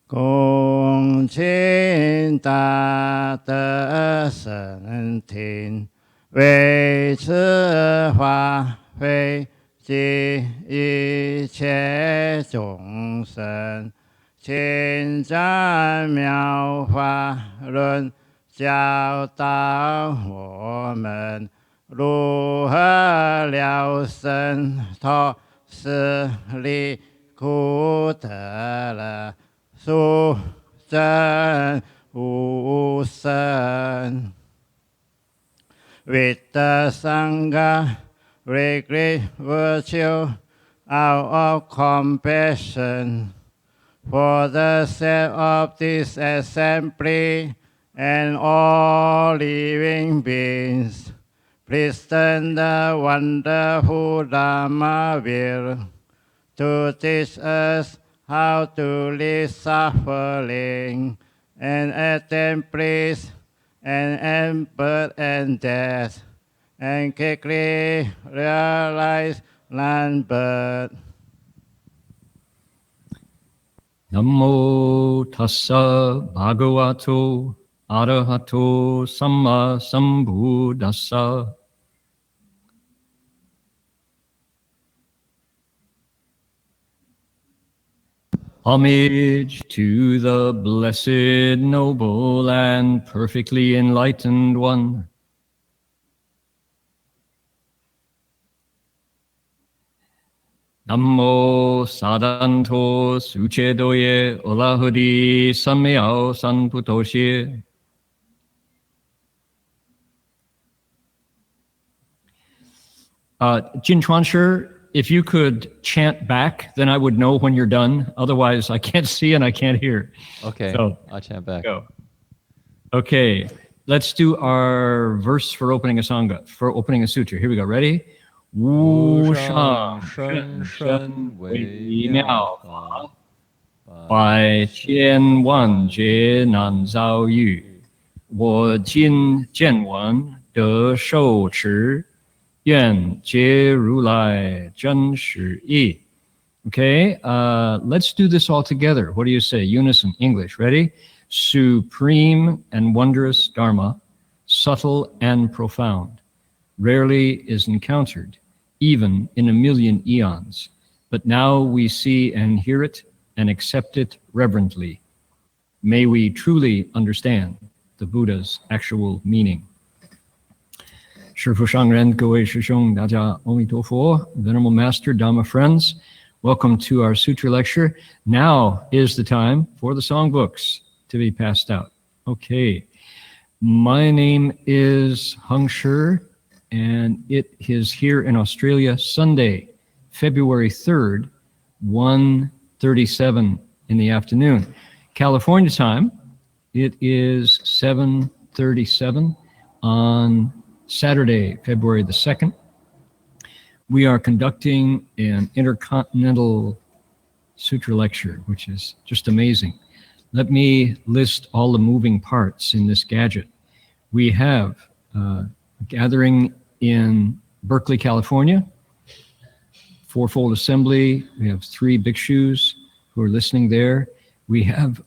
恭请大德圣听，为此法会及一切众生，请赞妙法论，教导我们如何了生脱死离苦得乐，殊真无生。With the Sangha, we great virtue out of compassion for the sake of this assembly and all living beings. Please turn the wonderful Dharma wheel to teach us how to live suffering and attain bliss and birth and death, and quickly realize non-birth. Namo tassa bhagavato arahato samma sambuddhassa. Homage to the blessed, noble, and perfectly enlightened one. Namo sadanto suchedoye olahudi samyao sanputoshe. Jin Chuanshi, if you could chant back, then I would know when you're done. Otherwise, I can't see and I can't hear. Okay, so, I'll chant back. Go. Okay, let's do our verse for opening a Sangha, for opening a sutra. Here we go. Ready? 无上甚深微妙法，百千万劫难遭遇。我今见闻得受持，愿解如来真实义。Okay, let's do this all together. What do you say? Unison, English. Ready? Supreme and wondrous Dharma, subtle and profound, rarely is encountered, even in a million eons. But now we see and hear it and accept it reverently. May we truly understand the Buddha's actual meaning. 师父上人，各位师兄，大家阿弥陀佛。Venerable Master, Dhamma friends, welcome to our sutra lecture. Now is the time for the songbooks to be passed out. Okay, my name is Heng Sure, and it is here in Australia, Sunday, February 3rd, 1:37 in the afternoon. California time, it is 7:37 on Saturday, February the 2nd. We are conducting an Intercontinental Sutra lecture, which is just amazing. Let me list all the moving parts in this gadget. We have a gathering in Berkeley, California, Fourfold Assembly. We have 3 bhikshus who are listening there. We have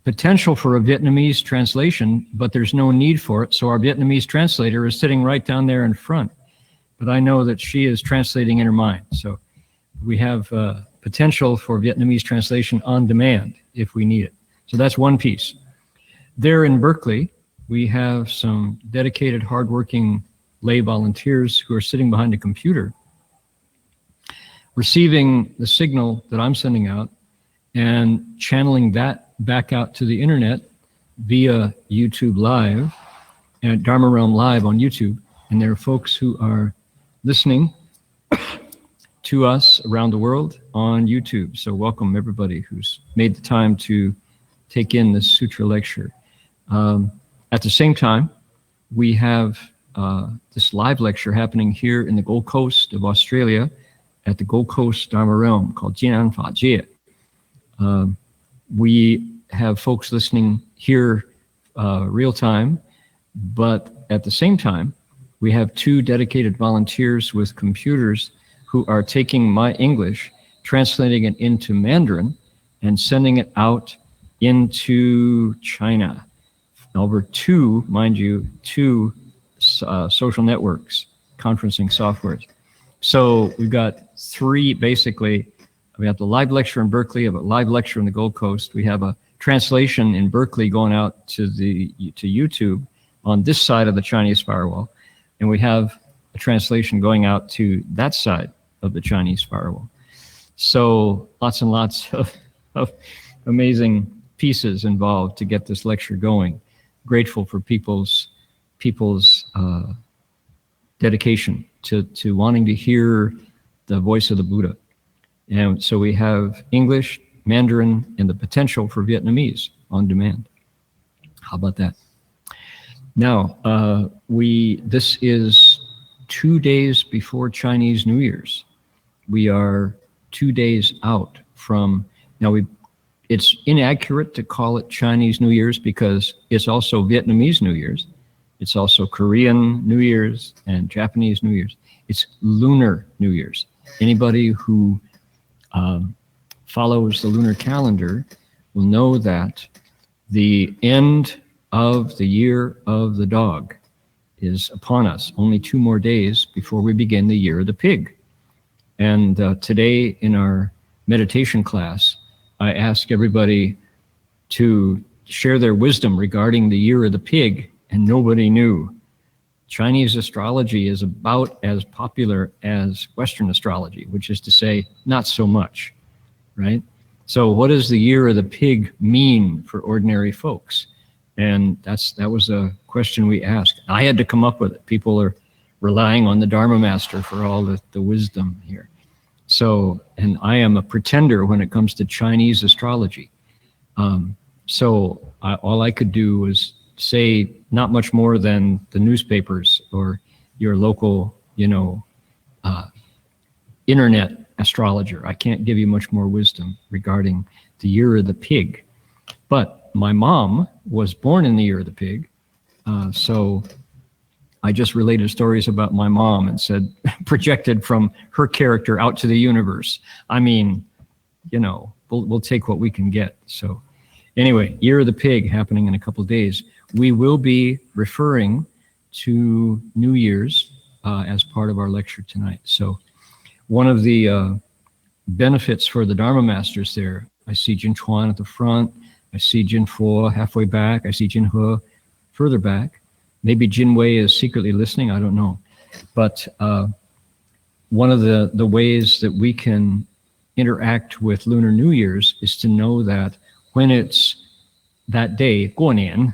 potential for a Vietnamese translation, but there's no need for it. So our Vietnamese translator is sitting right down there in front. But I know that she is translating in her mind. So we have potential for Vietnamese translation on demand if we need it. So that's one piece. There in Berkeley, we have some dedicated, hardworking lay volunteers who are sitting behind a computer, receiving the signal that I'm sending out and channeling that back out to the internet via YouTube Live and Dharma Realm Live on YouTube. And there are folks who are listening to us around the world on YouTube. So welcome everybody who's made the time to take in this sutra lecture. At the same time, we have this live lecture happening here in the Gold Coast of Australia at the Gold Coast Dharma Realm called Jinan Fa Jie. We have folks listening here real time, but at the same time, we have 2 dedicated volunteers with computers who are taking my English, translating it into Mandarin, and sending it out into China over two, mind you, social networks, conferencing softwares. So we've got three, basically. We have the live lecture in Berkeley, we have a live lecture in the Gold Coast. We have a translation in Berkeley going out to YouTube on this side of the Chinese firewall. And we have a translation going out to that side of the Chinese firewall. So lots and lots of amazing pieces involved to get this lecture going. Grateful for people's dedication to wanting to hear the voice of the Buddha. And so we have English, Mandarin, and the potential for Vietnamese on demand. How about that? Now, this is 2 days before Chinese New Year's. We are 2 days out from, it's inaccurate to call it Chinese New Year's because it's also Vietnamese New Year's. It's also Korean New Year's and Japanese New Year's. It's Lunar New Year's. Anybody who follows the lunar calendar will know that the end of the year of the dog is upon us. Only 2 more days before we begin the year of the pig. And today in our meditation class, I ask everybody to share their wisdom regarding the year of the pig, and nobody knew. Chinese astrology is about as popular as Western astrology, which is to say, not so much, right? So what does the year of the pig mean for ordinary folks? And that was a question we asked. I had to come up with it. People are relying on the Dharma Master for all the wisdom here. So, and I am a pretender when it comes to Chinese astrology. All I could do was say not much more than the newspapers or your local, internet astrologer. I can't give you much more wisdom regarding the year of the pig. But my mom was born in the year of the pig. So I just related stories about my mom and said, projected from her character out to the universe. I mean, we'll take what we can get. So anyway, year of the pig happening in a couple of days. We will be referring to New Year's as part of our lecture tonight. So one of the benefits for the Dharma Masters there, I see Jin Chuan at the front, I see Jin Fo halfway back, I see Jin He further back. Maybe Jin Wei is secretly listening, I don't know. But one of the ways that we can interact with Lunar New Year's is to know that when it's that day, Guonian,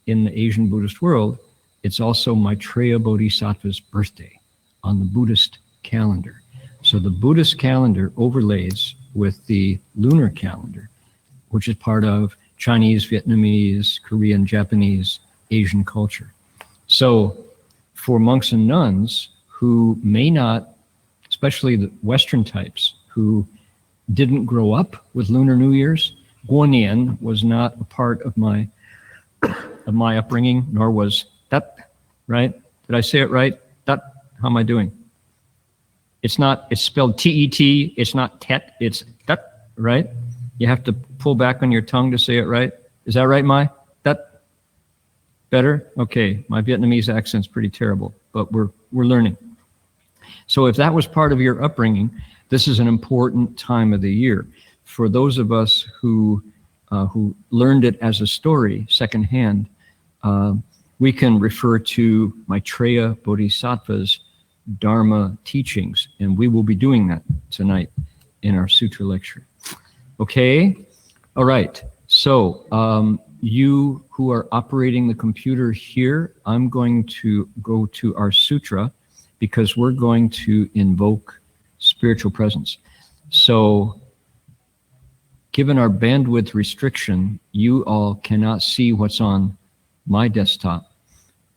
in the Asian Buddhist world, it's also Maitreya Bodhisattva's birthday on the Buddhist calendar. So the Buddhist calendar overlays with the lunar calendar, which is part of Chinese, Vietnamese, Korean, Japanese, Asian culture. So for monks and nuns who may not, especially the Western types, who didn't grow up with Lunar New Year's, Guonian was not a part of my upbringing, nor was that, right? Did I say it right? That, how am I doing? It's spelled T-E-T, it's not tet, it's that, right? You have to pull back on your tongue to say it right. Is that right, Mai? That better? Okay, my Vietnamese accent's pretty terrible, but we're learning. So if that was part of your upbringing, this is an important time of the year. For those of us who learned it as a story, secondhand, we can refer to Maitreya Bodhisattva's Dharma teachings, and we will be doing that tonight in our sutra lecture. Okay? All right. So you who are operating the computer here, I'm going to go to our sutra because we're going to invoke spiritual presence. So given our bandwidth restriction, you all cannot see what's on my desktop,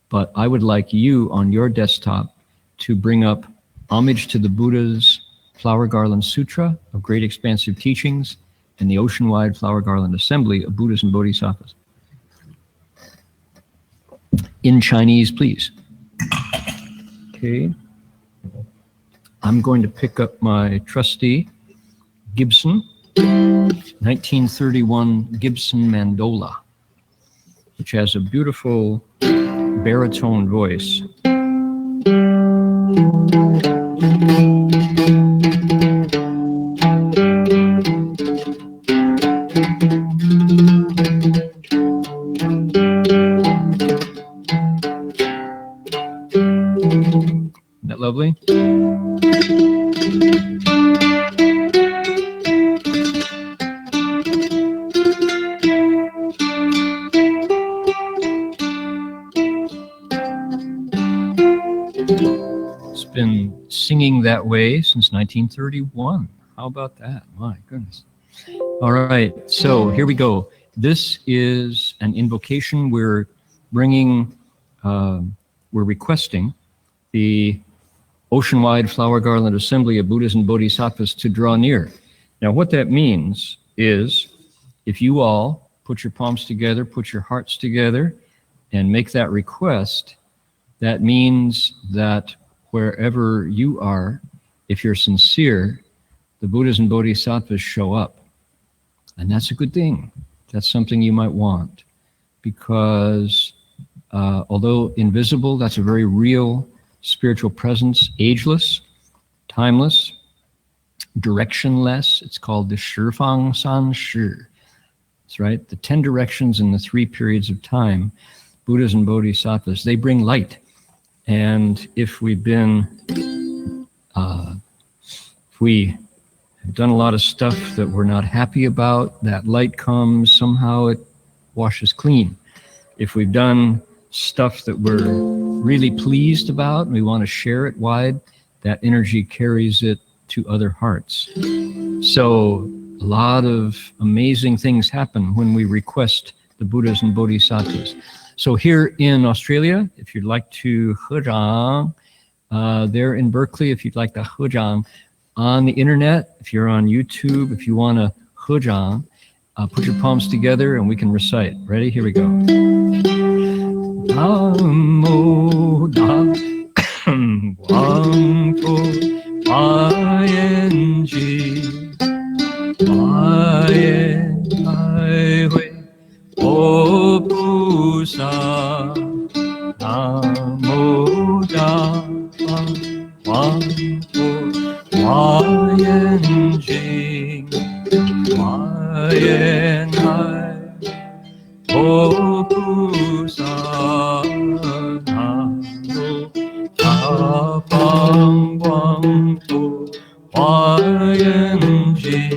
but I would like you on your desktop to bring up Homage to the Buddha's Flower Garland Sutra of Great Expansive Teachings and the Ocean-Wide Flower Garland Assembly of Buddhas and Bodhisattvas. In Chinese, please. Okay. I'm going to pick up my trusty Gibson 1931 Gibson Mandola, which has a beautiful baritone voice. Isn't that lovely? It's been singing that way since 1931. How about that? My goodness. All right, so here we go. This is an invocation. We're requesting the Ocean-wide Flower Garland Assembly of Buddhas and Bodhisattvas to draw near. Now, what that means is if you all put your palms together, put your hearts together, and make that request, that means that wherever you are, if you're sincere, the Buddhas and Bodhisattvas show up. And that's a good thing. That's something you might want, because although invisible, that's a very real spiritual presence, ageless, timeless, directionless. It's called the Shifang San Shi. That's right. The 10 directions in the 3 periods of time, Buddhas and Bodhisattvas, they bring light. And if we have done a lot of stuff that we're not happy about, that light comes, somehow it washes clean. If we've done stuff that we're really pleased about and we want to share it wide, that energy carries it to other hearts. So a lot of amazing things happen when we request the Buddhas and Bodhisattvas. So here in Australia, if you'd like to Hejang, there in Berkeley, if you'd like the Hejang, on the internet, if you're on YouTube, if you want to Hejang, put your palms together and we can recite. Ready? Here we go. Namo Dam Wang Po Yen Ji Yen Hai Hui O Pu Sa Namo Dam Wang Po Yen Ji Yen Hai O Pu Sa Bang Wang Po Yen Ji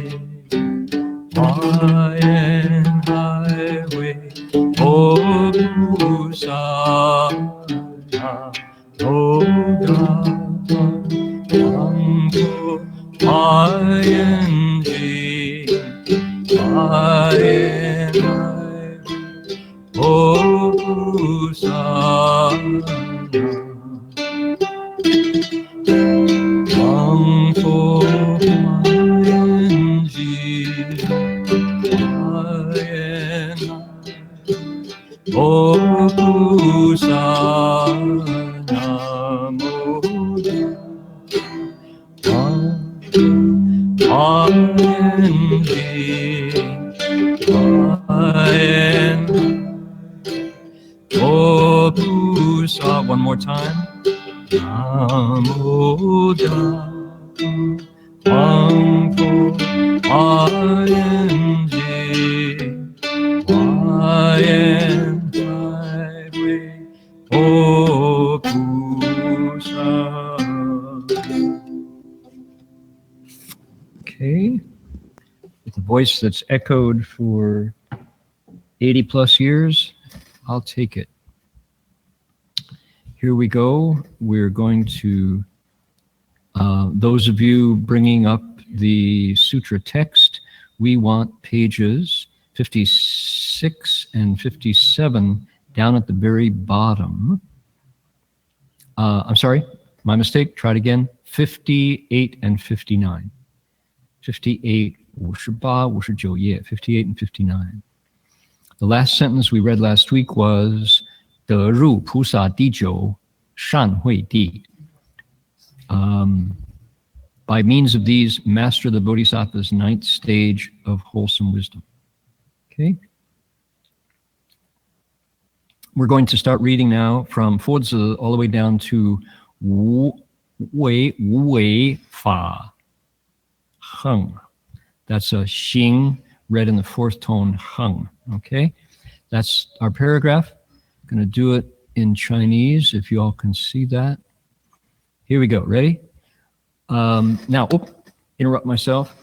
Yen Hai Hui O Pu Sa O Da Wang Po Yen Ji Yen Hai O Pu Sa Wang Po Yen Ji Yen O Pu Sa Namo Yen Ji Yen O Pu Sa. One more time. Namo Wang Po Yen Ji Yen Hai Hui O Pu Sa. Okay, with a voice that's echoed for 80 plus years, I'll take it. Here we go. We're going to, those of you bringing up the sutra text, we want pages 56 and 57 down at the very bottom. I'm sorry, my mistake, try it again. 58 and 59. 58, 58 and 59. The last sentence we read last week was 得入菩萨第九善慧地. By means of these, master the bodhisattva's ninth stage of wholesome wisdom. Okay? We're going to start reading now from 佛子 all the way down to 无为 法 Heng. That's a Xing read in the fourth tone Heng. Okay? That's our paragraph. I'm going to do it in Chinese if you all can see that. Here we go. Ready? Now, interrupt myself.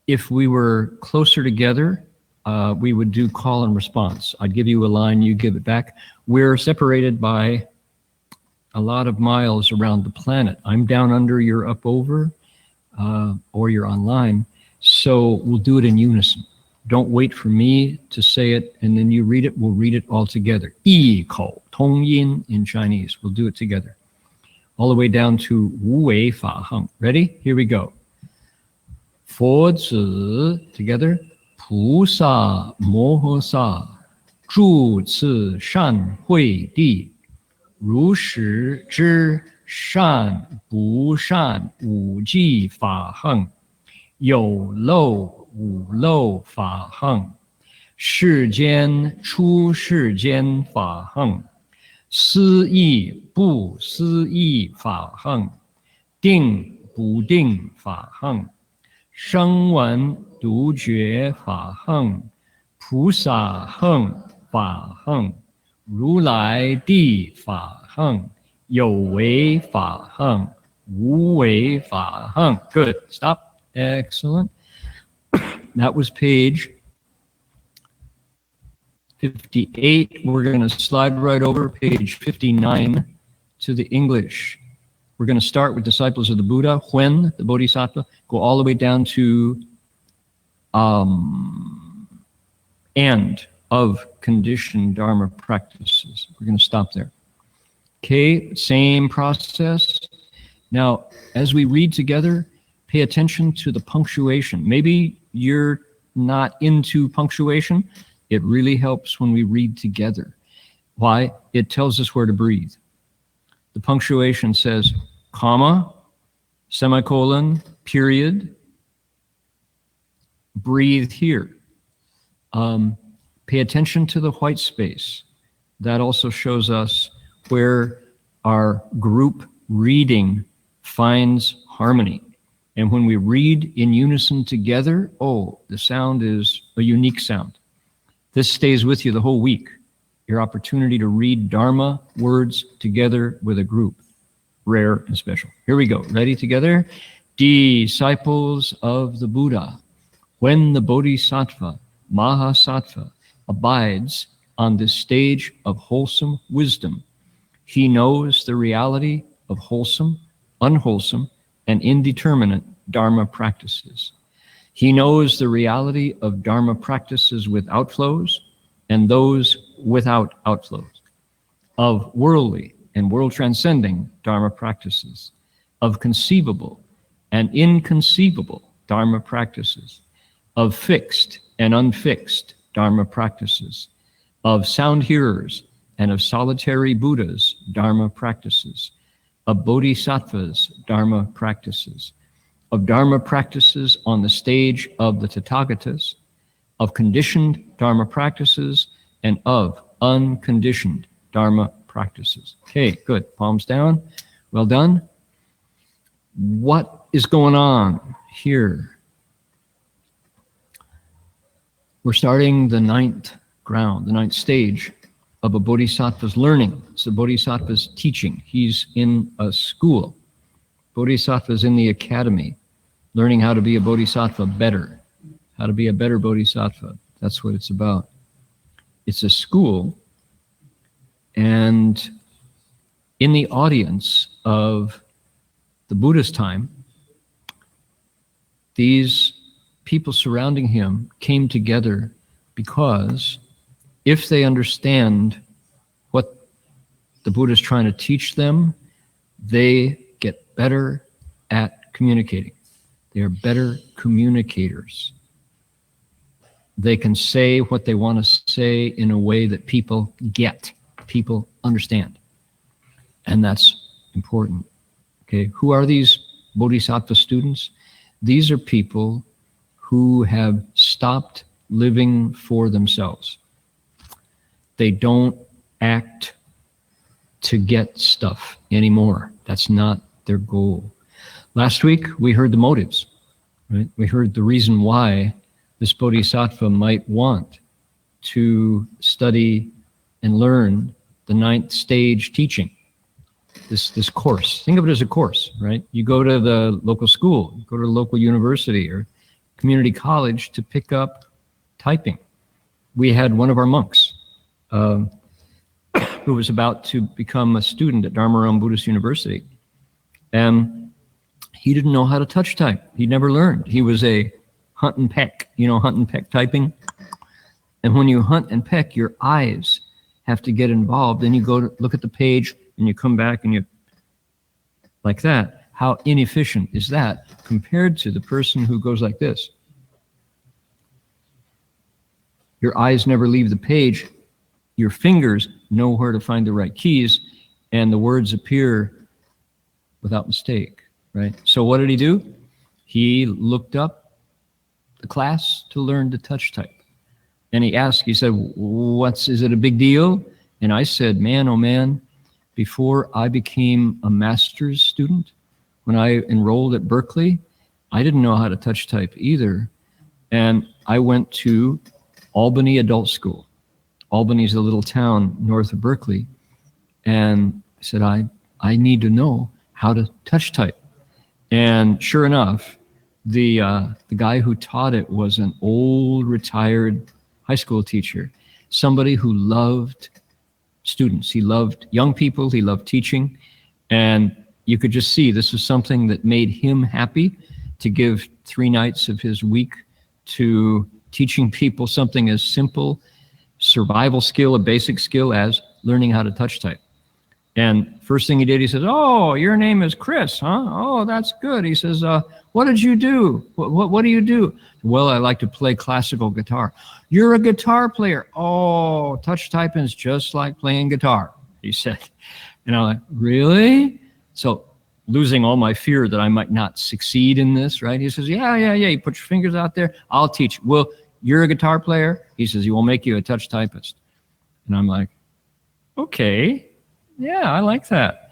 If we were closer together, we would do call and response. I'd give you a line, you give it back. We're separated by a lot of miles around the planet. I'm down under, you're up over, or you're online. So we'll do it in unison. Don't wait for me to say it and then you read it. We'll read it all together. 异口同音 in Chinese. We'll do it together. All the way down to 无为法 Heng. Ready? Here we go. 佛子 together. 菩萨摩诃萨住此善慧地，如实知善不善五际法行，有漏无漏法行，世间出世间法行，思义不思义法行，定不定法行，声闻独觉法行，菩萨行法行，如来地法行，有为法行，无为法行。Good. Stop. Excellent. That was page 58. We're going to slide right over page 59 to the English. We're going to start with disciples of the Buddha, when the Bodhisattva, go all the way down to end of conditioned Dharma practices. We're going to stop there. Okay, same process. Now, as we read together, pay attention to the punctuation. Maybe you're not into punctuation. It really helps when we read together. Why? It tells us where to breathe. The punctuation says, comma, semicolon, period, breathe here. Pay attention to the white space. That also shows us where our group reading finds harmony. And when we read in unison together, the sound is a unique sound. This stays with you the whole week. Your opportunity to read Dharma words together with a group. Rare and special. Here we go. Ready together? Disciples of the Buddha. When the Bodhisattva, Mahasattva, abides on this stage of wholesome wisdom, he knows the reality of wholesome, unwholesome, and indeterminate Dharma practices. He knows the reality of Dharma practices with outflows and those without outflows, of worldly and world-transcending Dharma practices, of conceivable and inconceivable Dharma practices, of fixed and unfixed Dharma practices, of sound hearers and of solitary Buddhas' Dharma practices, of bodhisattvas' Dharma practices, of Dharma practices on the stage of the Tathagatas, of conditioned Dharma practices, and of unconditioned Dharma practices. Okay, good. Palms down. Well done. What is going on here? We're starting the ninth ground, the ninth stage of a bodhisattva's learning. It's a bodhisattva's teaching. He's in a school. Bodhisattva's in the academy, learning how to be a bodhisattva better, how to be a better bodhisattva. That's what it's about. It's a school, and in the audience of the Buddha's time, these people surrounding him came together because if they understand what the Buddha is trying to teach them, they get better at communicating. They are better communicators. They can say what they want to say in a way that people get, people understand. And that's important. Okay, who are these bodhisattva students, these are people who have stopped living for themselves. They don't act to get stuff anymore. That's not their goal. Last week, we heard the motives, right? We heard the reason why this bodhisattva might want to study and learn the 9th stage teaching, this course. Think of it as a course, right? You go to the local school, you go to the local university or community college to pick up typing. We had one of our monks who was about to become a student at Dharma Buddhist University, and he didn't know how to touch type. He never learned. He was a hunt and peck, hunt and peck typing. And when you hunt and peck, your eyes have to get involved. Then you go to look at the page and you come back and you, like that. How inefficient is that compared to the person who goes like this? Your eyes never leave the page. Your fingers know where to find the right keys, and the words appear without mistake, right? So what did he do? He looked up the class to learn to touch type. And he asked, he said, is it a big deal? And I said, man, oh man, before I became a master's student, when I enrolled at Berkeley, I didn't know how to touch type either. And I went to Albany Adult School. Albany's a little town north of Berkeley. And I said, I need to know how to touch type. And sure enough, the guy who taught it was an old retired high school teacher, somebody who loved students. He loved young people, he loved teaching, and you could just see this was something that made him happy to give 3 nights of his week to teaching people something as simple, survival skill, a basic skill as learning how to touch type. And first thing he did, he says, oh, your name is Chris, huh? Oh, that's good. He says, what did you do? What do you do? Well, I like to play classical guitar. You're a guitar player. Oh, touch typing is just like playing guitar, he said. And I'm like, really? So losing all my fear that I might not succeed in this, right? He says, yeah. You put your fingers out there. I'll teach you. Well, you're a guitar player? He says, we'll make you a touch typist. And I'm like, okay. Yeah, I like that.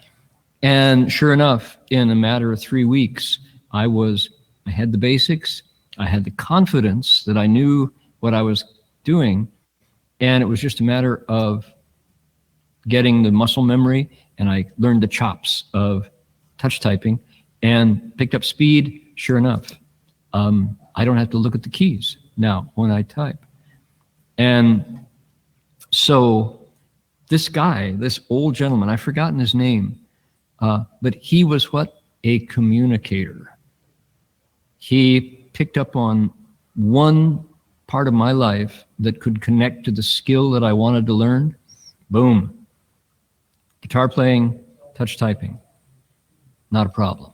And sure enough, in a matter of 3 weeks, I had the basics, I had the confidence that I knew what I was doing, and it was just a matter of getting the muscle memory, and I learned the chops of touch typing and picked up speed. Sure enough, I don't have to look at the keys now when I type. And so this guy, this old gentleman, I've forgotten his name, but he was what? A communicator. He picked up on one part of my life that could connect to the skill that I wanted to learn. Boom. Guitar playing, touch typing. Not a problem.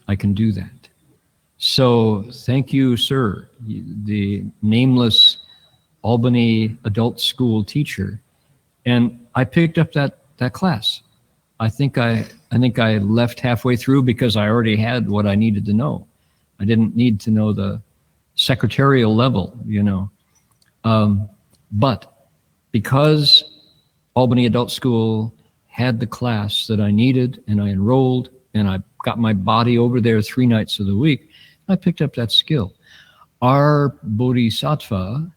I can do that. So thank you, sir, the nameless Albany adult school teacher. And I picked up that class. I think I left halfway through because I already had what I needed to know. I didn't need to know the secretarial level, But because Albany Adult School had the class that I needed, and I enrolled, and I got my body over there 3 nights of the week, I picked up that skill. Our bodhisattva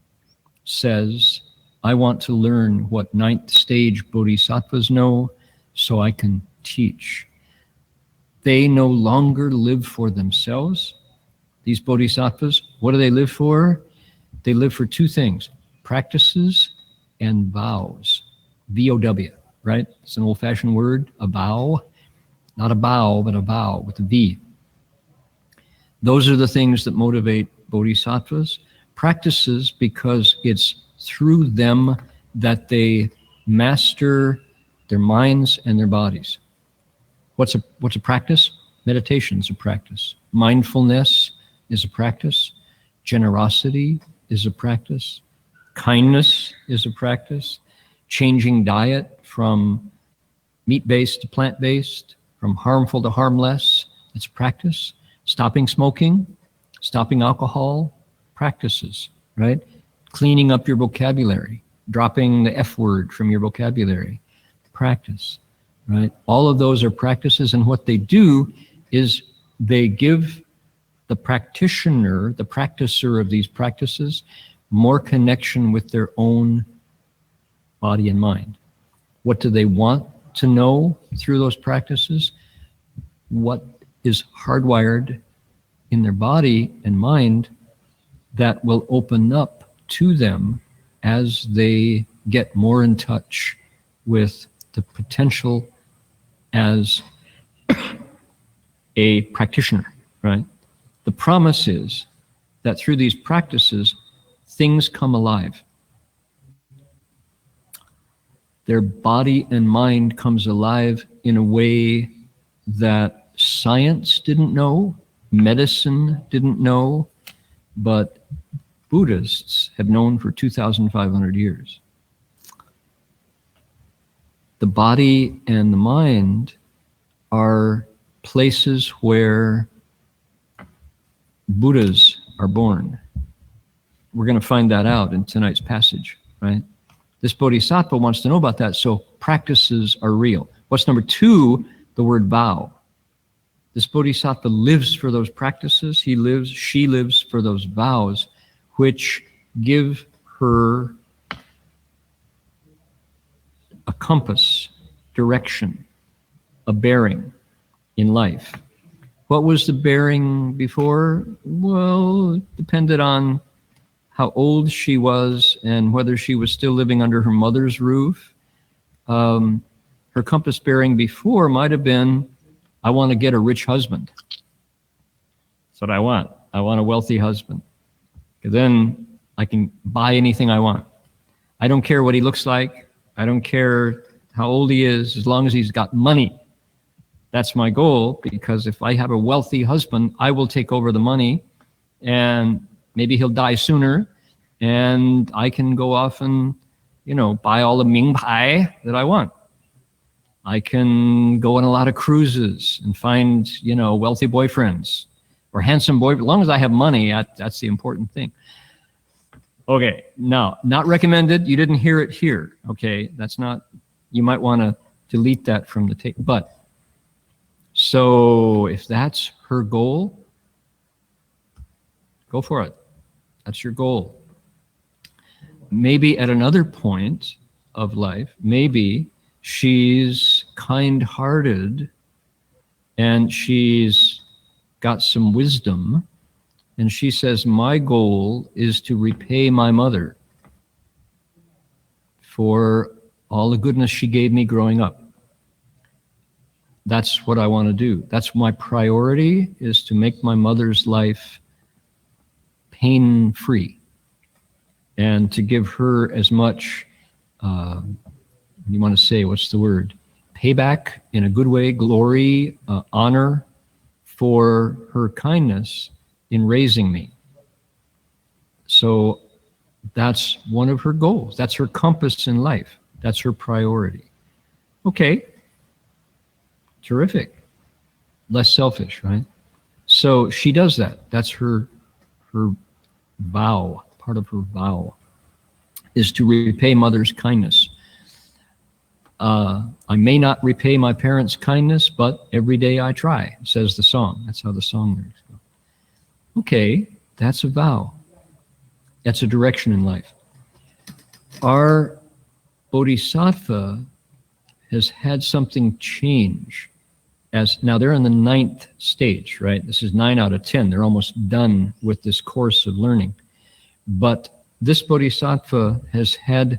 says, I want to learn what 9th stage bodhisattvas know so I can teach. They no longer live for themselves. These bodhisattvas, what do they live for? They live for 2 things, practices and vows. V-O-W, right? It's an old-fashioned word, a vow. Not a bow, but a vow with a V. Those are the things that motivate bodhisattvas. Practices because it's through them that they master their minds and their bodies. What's a practice? Meditation is a practice. Mindfulness is a practice. Generosity is a practice. Kindness is a practice. Changing diet from meat-based to plant-based, from harmful to harmless, It's practice. Stopping smoking, stopping alcohol, practices, right? Cleaning up your vocabulary, dropping the F word from your vocabulary, practice, right? All of those are practices, and what they do is they give the practitioner, the practicer of these practices, more connection with their own body and mind. What do they want to know through those practices? What is hardwired in their body and mind that will open up to them as they get more in touch with the potential as a practitioner, right? The promise is that through these practices, things come alive. Their body and mind comes alive in a way that science didn't know, medicine didn't know, but Buddhists have known for 2,500 years. The body and the mind are places where Buddhas are born. We're going to find that out in tonight's passage, right? This bodhisattva wants to know about that, so practices are real. What's number two? The word vow. This bodhisattva lives for those practices. She lives for those vows, which give her a compass, direction, a bearing in life. What was the bearing before? Well, it depended on how old she was and whether she was still living under her mother's roof. Her compass bearing before might have been, I want to get a rich husband. That's what I want. I want a wealthy husband. Because then I can buy anything I want. I don't care what he looks like. I don't care how old he is, as long as he's got money. That's my goal, because if I have a wealthy husband, I will take over the money, and maybe he'll die sooner, and I can go off and, buy all the Ming Pai that I want. I can go on a lot of cruises and find, wealthy boyfriends or handsome boyfriends. As long as I have money, that's the important thing. Okay, now, not recommended. You didn't hear it here. Okay, that's not, you might want to delete that from the tape. But, so if that's her goal, go for it. That's your goal. Maybe at another point of life, maybe she's kind-hearted and she's got some wisdom, and she says, my goal is to repay my mother for all the goodness she gave me growing up. That's what I want to do. That's my priority, is to make my mother's life pain-free and to give her as much, you want to say, what's the word? Payback in a good way, glory, honor for her kindness in raising me. So that's one of her goals. That's her compass in life. That's her priority. Okay. Terrific. Less selfish, right? So she does that. That's her vow. Part of her vow is to repay mother's kindness. I may not repay my parents' kindness, but every day I try, says the song. That's how the song lyrics go. Okay, that's a vow. That's a direction in life. Our bodhisattva has had something change. Now they're in the 9th stage, right? This is 9 out of 10. They're almost done with this course of learning. But this bodhisattva has had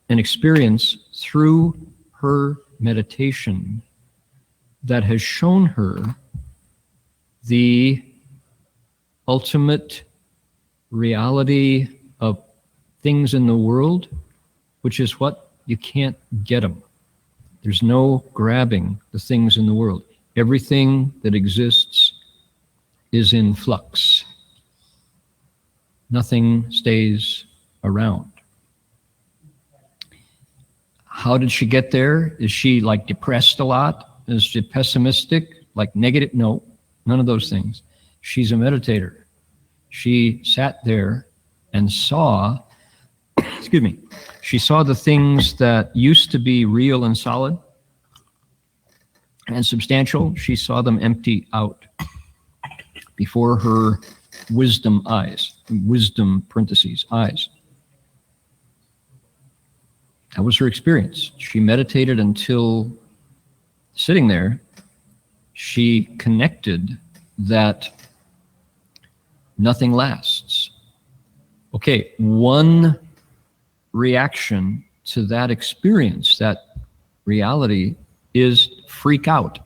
an experience through her meditation that has shown her the ultimate reality of things in the world, which is what? You can't get them. There's no grabbing the things in the world. Everything that exists is in flux. Nothing stays around. How did she get there? Is she depressed a lot? Is she pessimistic? like negative, no, none of those things. She's a meditator. She sat there and saw, excuse me, she saw the things that used to be real and solid and substantial. She saw them empty out before her wisdom eyes, wisdom parentheses, eyes. That was her experience. She meditated until sitting there, she connected that nothing lasts. Okay, one reaction to that experience, that reality, is freak out,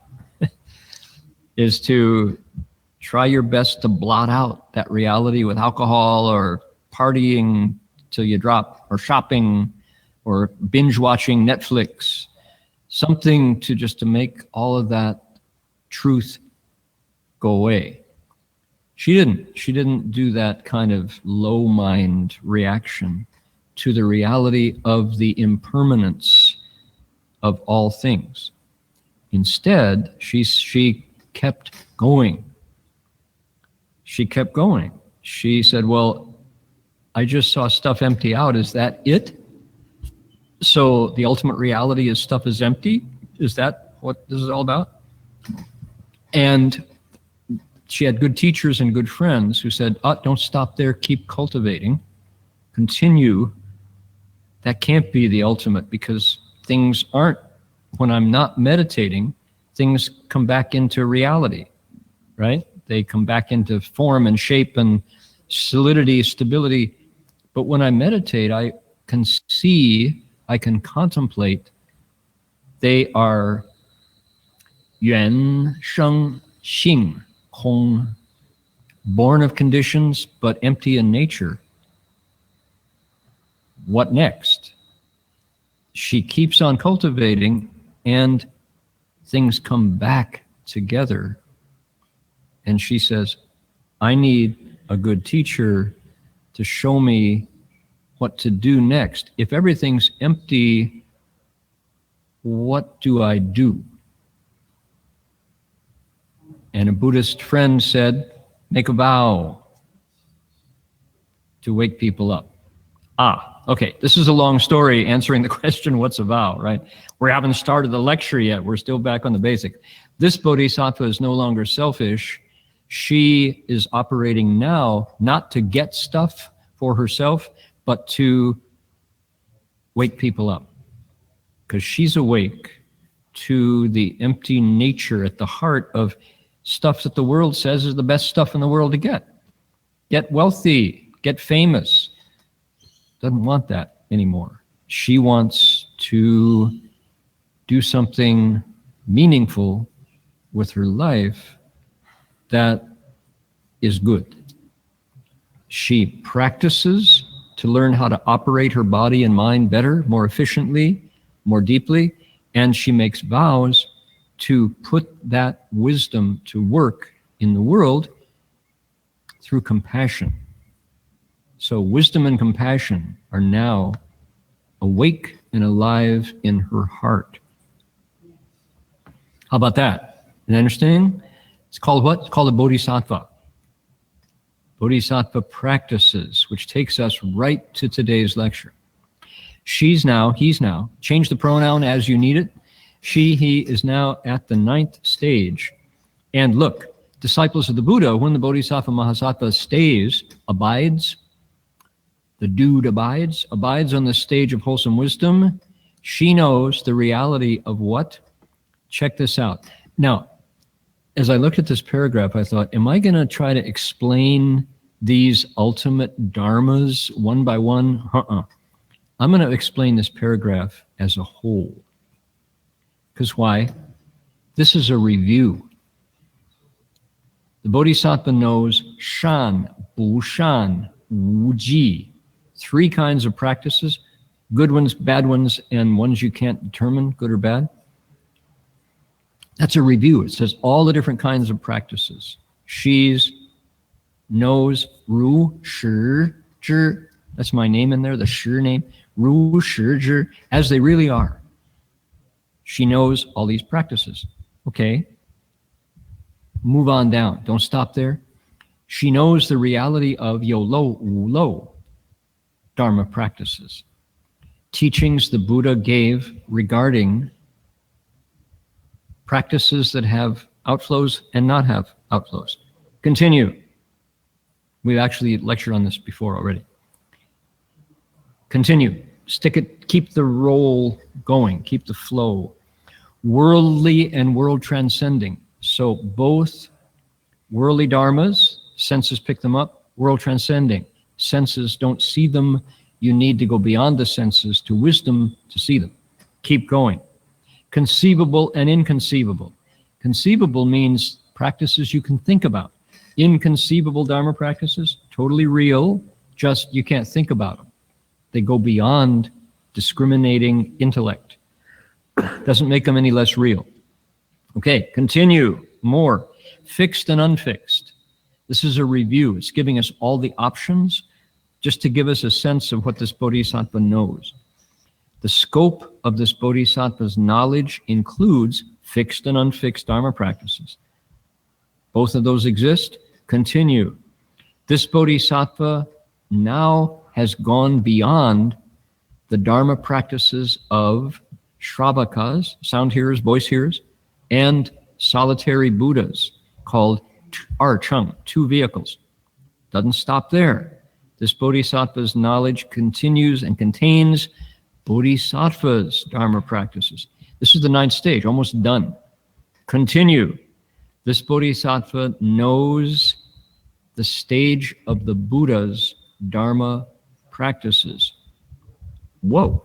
is to try your best to blot out that reality with alcohol or partying till you drop, or shopping, or binge watching Netflix, something to make all of that truth go away. She didn't do that kind of low mind reaction to the reality of the impermanence of all things. Instead, she kept going. She kept going. She said, well, I just saw stuff empty out. Is that it? So the ultimate reality is stuff is empty? Is that what this is all about? And she had good teachers and good friends who said, don't stop there, keep cultivating, continue. That can't be the ultimate, because things aren't, when I'm not meditating, things come back into reality, right? They come back into form and shape and solidity, stability. But when I meditate, I can see, I can contemplate, they are yuan, sheng, xing, hong, born of conditions but empty in nature. What next? She keeps on cultivating, and things come back together. And she says, I need a good teacher to show me what to do next. If everything's empty, what do I do? And a Buddhist friend said, make a vow to wake people up. Okay, this is a long story answering the question, what's a vow, right? We haven't started the lecture yet. We're still back on the basic. This bodhisattva is no longer selfish. She is operating now not to get stuff for herself, but to wake people up. Because she's awake to the empty nature at the heart of stuff that the world says is the best stuff in the world to get. Get wealthy, get famous. Doesn't want that anymore. She wants to do something meaningful with her life that is good. She practices to learn how to operate her body and mind better, more efficiently, more deeply, and she makes vows to put that wisdom to work in the world through compassion. So wisdom and compassion are now awake and alive in her heart. How about that? You understand? It's called what? It's called a bodhisattva. Bodhisattva practices, which takes us right to today's lecture. He's now, change the pronoun as you need it. She, he is now at the 9th stage. And look, disciples of the Buddha, when the Bodhisattva Mahasattva stays, abides, the dude abides on the stage of wholesome wisdom. She knows the reality of what? Check this out. Now, as I looked at this paragraph, I thought, am I going to try to explain these ultimate dharmas one by one? I'm going to explain this paragraph as a whole. Because why? This is a review. The Bodhisattva knows shan, bu shan, wu ji. 3 kinds of practices, good ones, bad ones, and ones you can't determine, good or bad. That's a review. It says all the different kinds of practices. She's knows Ru, Shi, Zhi. That's my name in there, the Shi name. Ru, Shi, Zhi, as they really are. She knows all these practices. Okay. Move on down. Don't stop there. She knows the reality of you lo wu lo Dharma practices, teachings the Buddha gave regarding practices that have outflows and not have outflows. Continue. We've actually lectured on this before already. Continue. Stick it, keep the roll going, keep the flow. Worldly and world transcending. So both worldly dharmas, senses pick them up, world transcending. Senses don't see them. You need to go beyond the senses to wisdom to see them. Keep going. Conceivable and inconceivable. Conceivable means practices you can think about. Inconceivable Dharma practices, totally real, just you can't think about them. They go beyond discriminating intellect. Doesn't make them any less real. Okay, continue. More. Fixed and unfixed. This is a review. It's giving us all the options just to give us a sense of what this bodhisattva knows. The scope of this bodhisattva's knowledge includes fixed and unfixed Dharma practices. Both of those exist. Continue. This bodhisattva now has gone beyond the Dharma practices of Shravakas, sound hearers, voice hearers, and solitary Buddhas called Archung, two vehicles. Doesn't stop there. This bodhisattva's knowledge continues and contains bodhisattvas Dharma practices. This is the 9th stage, almost done. Continue. This bodhisattva knows the stage of the Buddha's Dharma practices. Whoa.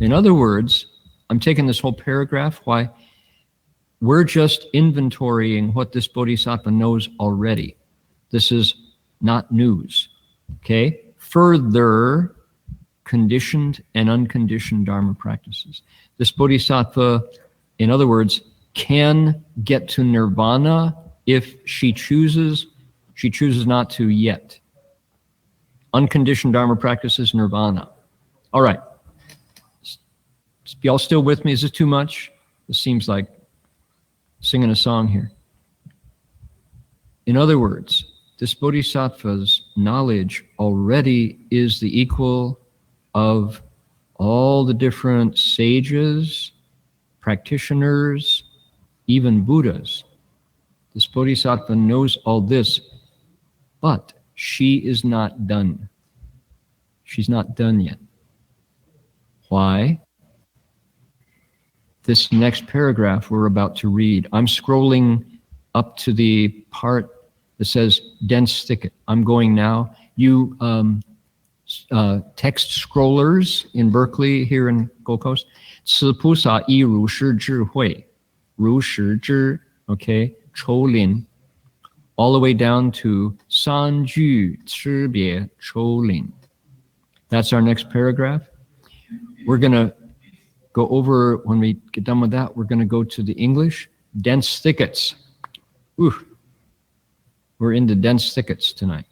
In other words, I'm taking this whole paragraph. Why? We're just inventorying what this bodhisattva knows already. This is not news. Okay? Further conditioned and unconditioned Dharma practices. This bodhisattva, in other words, can get to nirvana if she chooses. She chooses not to yet. Unconditioned Dharma practices, nirvana. All right. Y'all still with me? Is this too much? This seems like singing a song here. In other words, this bodhisattva's knowledge already is the equal of all the different sages, practitioners, even Buddhas. This bodhisattva knows all this, but she is not done. She's not done yet. Why? This next paragraph we're about to read, I'm scrolling up to the part that says dense thicket. I'm going now. You text scrollers in Berkeley here in Gold Coast, 此菩萨以如是智慧, 如是智, okay, 抽林, all the way down to 三句差别抽林. That's our next paragraph. We're going to go over, when we get done with that, we're going to go to the English, dense thickets. Ooh, we're into dense thickets tonight.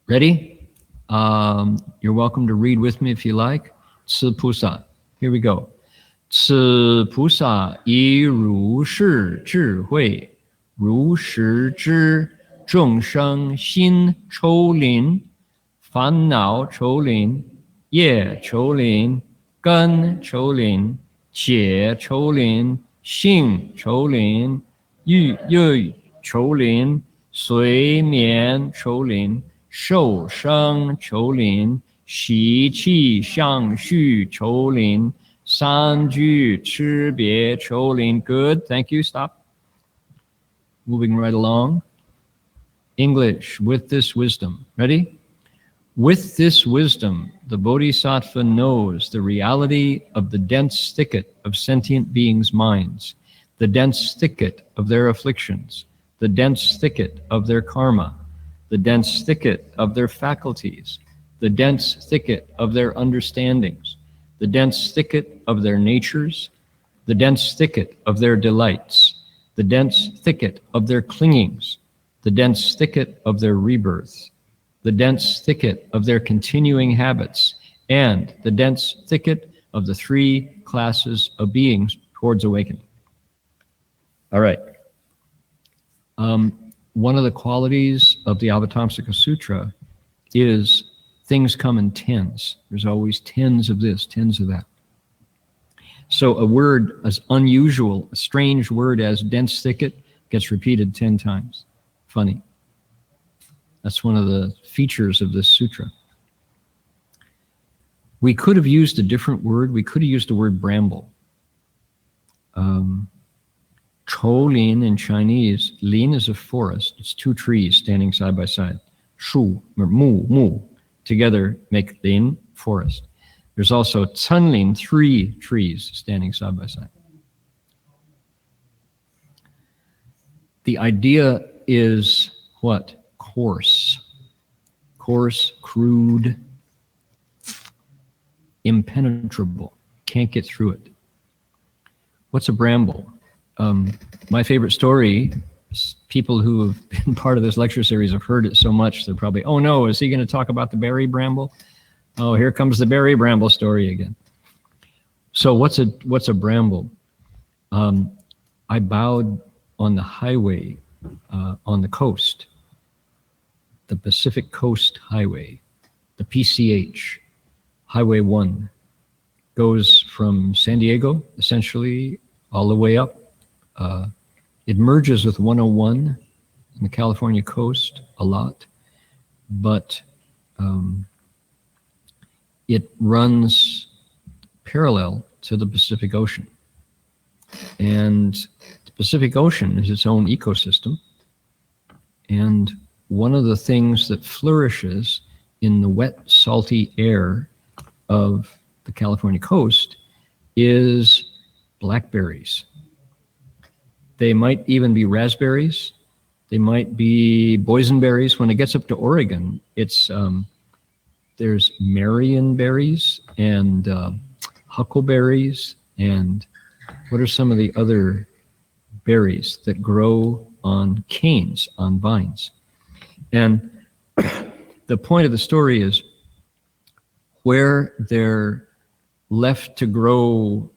Ready? You're welcome to read with me if you like. 此菩萨. Here we go. 此菩萨以如是智慧, 如是知众生心抽林, 烦恼抽林, 业抽林, 根抽林, 解抽林, 性抽林, 欲抽林, 随眠抽林, 受生抽林, 习气相续抽林, 三句差别抽林. Good, thank you, stop. Moving right along. English, with this wisdom. Ready? With this wisdom, the bodhisattva knows the reality of the dense thicket of sentient beings' minds, the dense thicket of their afflictions, the dense thicket of their karma, the dense thicket of their faculties, the dense thicket of their understandings, the dense thicket of their natures, the dense thicket of their delights, the dense thicket of their clingings, the dense thicket of their rebirths, the dense thicket of their continuing habits, and the dense thicket of the 3 classes of beings towards awakening. All right. One of the qualities of the Avatamsaka Sutra is things come in tens. There's always tens of this, tens of that. So a word as unusual, a strange word as dense thicket gets repeated 10 times. Funny. That's one of the features of this sutra. We could have used a different word. We could have used the word bramble. Chou lin in Chinese, lin is a forest. It's two trees standing side by side. Shu, or mu, together make lin, forest. There's also cun lin, three trees standing side by side. The idea is what? Coarse, crude, impenetrable. Can't get through it. What's a bramble? My favorite story, people who have been part of this lecture series have heard it so much, they're probably, oh no, is he going to talk about the berry bramble? Oh, here comes the berry bramble story again. So what's a bramble? I bowed on the highway on the coast, the Pacific Coast Highway, the PCH, Highway 1, goes from San Diego, essentially, all the way up. It merges with 101 on the California coast a lot, but it runs parallel to the Pacific Ocean. And the Pacific Ocean is its own ecosystem. And one of the things that flourishes in the wet, salty air of the California coast is blackberries. They might even be raspberries. They might be boysenberries. When it gets up to Oregon, it's there's Marion berries and huckleberries, and what are some of the other berries that grow on canes, on vines? And the point of the story is where they're left to grow.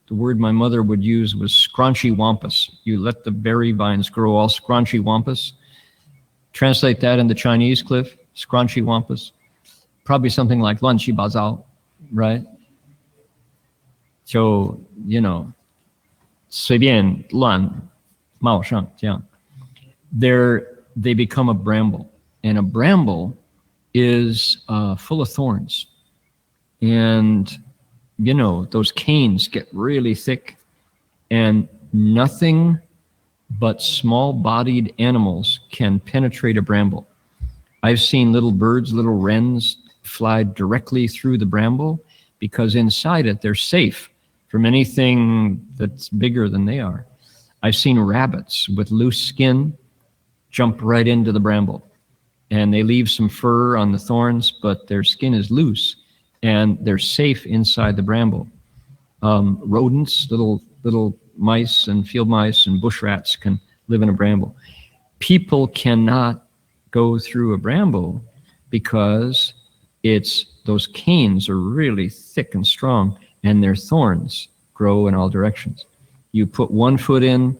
The word my mother would use was scraunchy wampus. You let the berry vines grow all scraunchy wampus. Translate that into Chinese, Cliff, scraunchy wampus. Probably something like 乱七八糟, right? So, 随便乱冒上这样. They become a bramble. And a bramble is full of thorns. And those canes get really thick, and nothing but small-bodied animals can penetrate a bramble. I've seen little birds, little wrens fly directly through the bramble because inside it they're safe from anything that's bigger than they are. I've seen rabbits with loose skin jump right into the bramble, and they leave some fur on the thorns, but their skin is loose, and they're safe inside the bramble. Rodents, little mice and field mice and bush rats can live in a bramble. People cannot go through a bramble because those canes are really thick and strong, and their thorns grow in all directions. You put one foot in,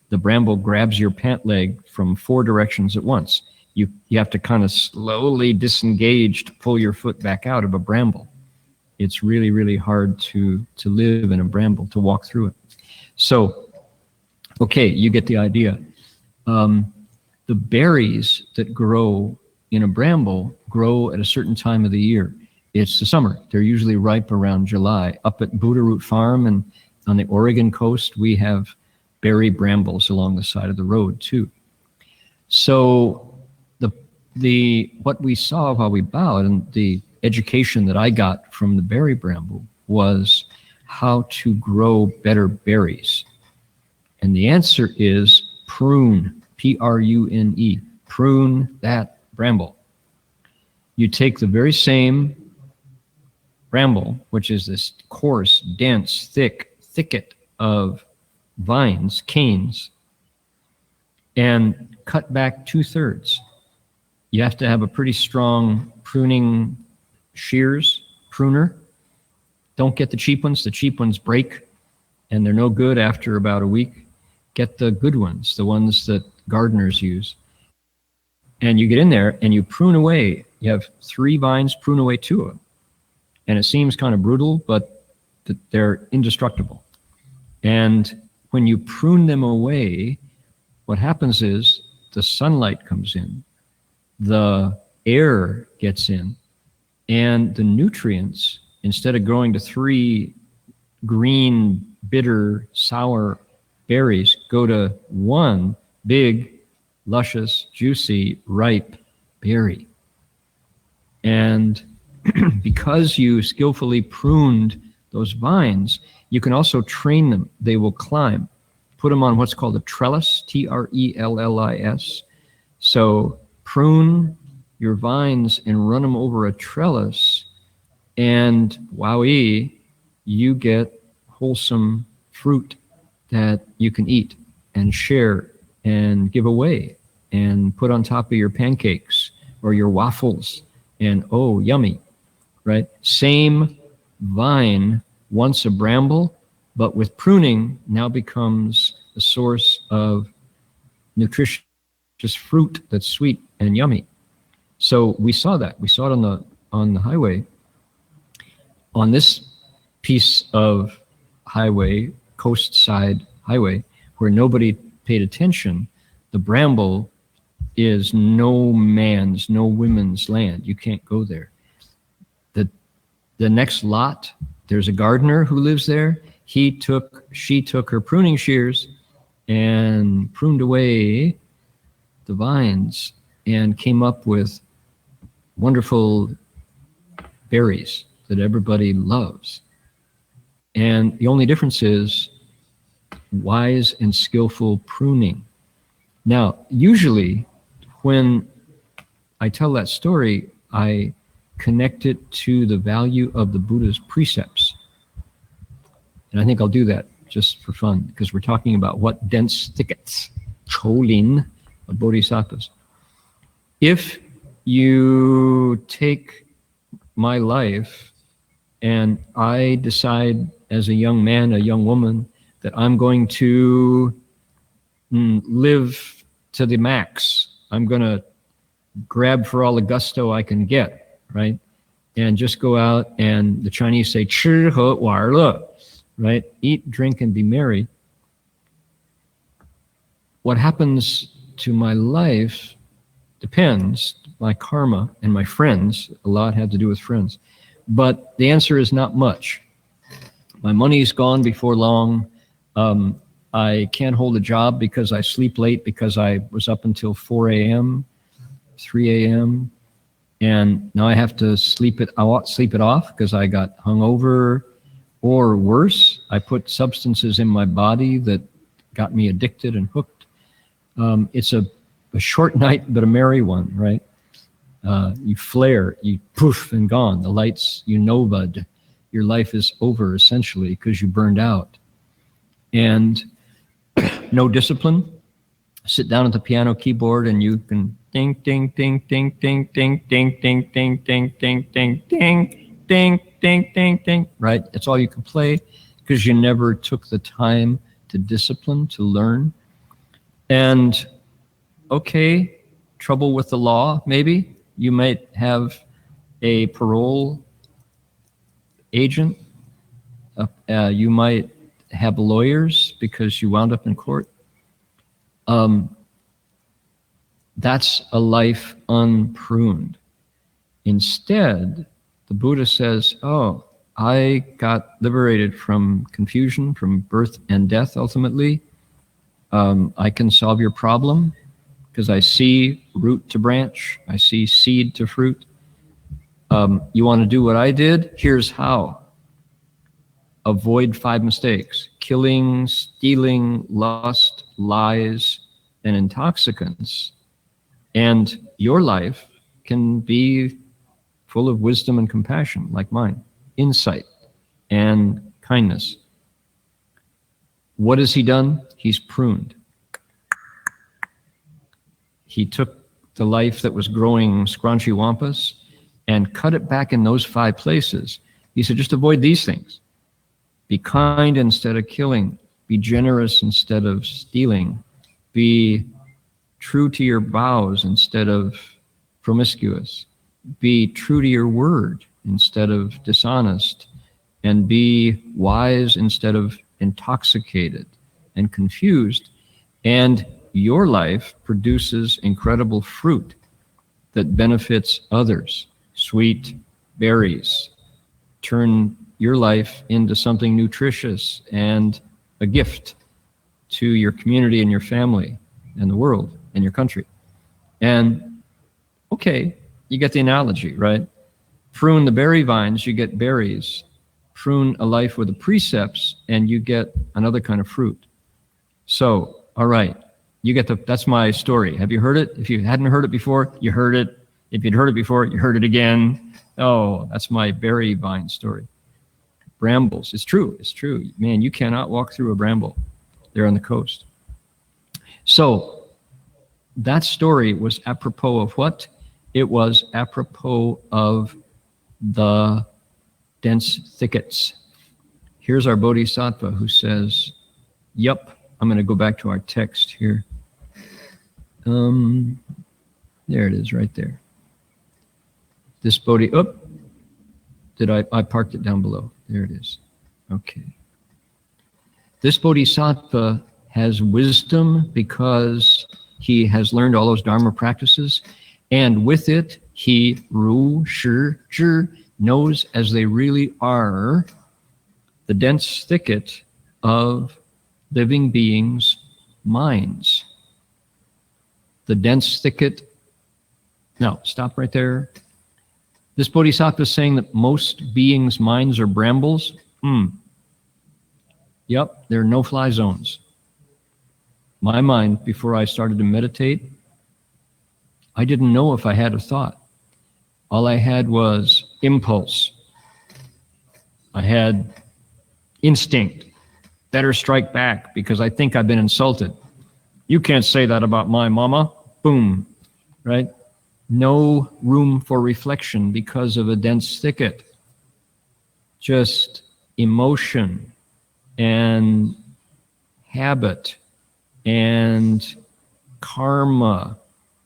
the bramble grabs your pant leg from 4 directions at once. You have to kind of slowly disengage to pull your foot back out of a bramble. It's really, really hard to live in a bramble, to walk through it. So, okay, you get the idea. The berries that grow in a bramble grow at a certain time of the year. It's the summer. They're usually ripe around July. Up at Buddha Root Farm and on the Oregon coast, we have berry brambles along the side of the road too. So what we saw while we bowed, and the education that I got from the berry bramble, was how to grow better berries. And the answer is prune, P-R-U-N-E, prune that bramble. You take the very same bramble, which is this coarse, dense, thicket of vines, canes, and cut back 2/3. You have to have a pretty strong pruning pruner. Don't get the cheap ones. The cheap ones break, and they're no good after about a week. get the good ones, the ones that gardeners use. And you get in there and you prune away. You have 3 vines, prune away 2 of them. And it seems kind of brutal, but they're indestructible. And when you prune them away, what happens is the sunlight comes in, the air gets in, and the nutrients, instead of growing to 3 green, bitter, sour berries, go to 1 big, luscious, juicy, ripe berry. And because you skillfully pruned those vines, you can also train them. They will climb. Put them on what's called a trellis, Trellis. So prune your vines and run them over a trellis, and wowee, you get wholesome fruit that you can eat and share and give away and put on top of your pancakes or your waffles, and oh, yummy, right? Same vine, once a bramble, but with pruning now becomes a source of nutritious fruit that's sweet and yummy. So we saw that. We saw it on the highway. On this piece of highway, coast side highway, where nobody paid attention, the bramble is no man's, no women's land. You can't go there. The next lot, there's a gardener who lives there. She took her pruning shears and pruned away the vines and came up with wonderful berries that everybody loves. And the only difference is wise and skillful pruning. Now, usually when I tell that story, I connect it to the value of the Buddha's precepts. And I think I'll do that just for fun, because we're talking about what dense thickets, cholin, of bodhisattvas. If you take my life and I decide as a young man, a young woman, that I'm going to live to the max, I'm going to grab for all the gusto I can get, right? And just go out, and the Chinese say, 吃喝玩乐, right? Eat, drink, and be merry. What happens to my life depends. My karma and my friends, a lot had to do with friends. But the answer is not much. My money's gone before long. I can't hold a job because I sleep late, because I was up until 4 a.m., 3 a.m., and now I have to sleep it off because I got hungover, or worse, I put substances in my body that got me addicted and hooked. It's a short night, but a merry one, right? You flare, you poof and gone. The lights, you novad. Your life is over essentially because you burned out. And no discipline. Sit down at the piano keyboard and you can ding, ding, ding, ding, ding, ding, ding, ding, ding, ding, ding, ding, ding, ding, ding, ding, ding, right? That's all you can play because you never took the time to discipline, to learn. And okay, trouble with the law, maybe. You might have a parole agent. You might have lawyers because you wound up in court. That's a life unpruned. Instead, the Buddha says, oh, I got liberated from confusion, from birth and death ultimately. I can solve your problem because I see root to branch. I see seed to fruit. You want to do what I did? Here's how. Avoid 5 mistakes: killing, stealing, lust, lies, and intoxicants. And your life can be full of wisdom and compassion like mine, insight and kindness. What has he done? He's pruned. He took the life that was growing scrunchy wampus and cut it back in those 5 places. He said, just avoid these things. Be kind instead of killing. Be generous instead of stealing. Be true to your vows instead of promiscuous. Be true to your word instead of dishonest. And be wise instead of intoxicated and confused. And your life produces incredible fruit that benefits others. Sweet berries. Turn your life into something nutritious and a gift to your community and your family and the world and your country. And okay, you get the analogy, right? Prune the berry vines, you get berries. Prune a life with the precepts, and you get another kind of fruit. So, all right, you get that's my story. Have you heard it? If you hadn't heard it before, you heard it. If you'd heard it before, you heard it again. Oh, that's my berry vine story. Brambles, it's true, it's true. Man, you cannot walk through a bramble. They're on the coast. So, that story was apropos of what? It was apropos of the dense thickets. Here's our bodhisattva who says, yep, I'm going to go back to our text here. There it is right there. This I parked it down below. There it is. Okay. This bodhisattva has wisdom because he has learned all those Dharma practices, and with it, he knows as they really are the dense thicket of living beings' minds. The dense thicket. Now, stop right there. This bodhisattva is saying that most beings' minds are brambles. Yep, there are no-fly zones. My mind, before I started to meditate, I didn't know if I had a thought. All I had was impulse. I had instinct. Better strike back because I think I've been insulted. You can't say that about my mama. Boom, right? No room for reflection because of a dense thicket. Just emotion and habit and karma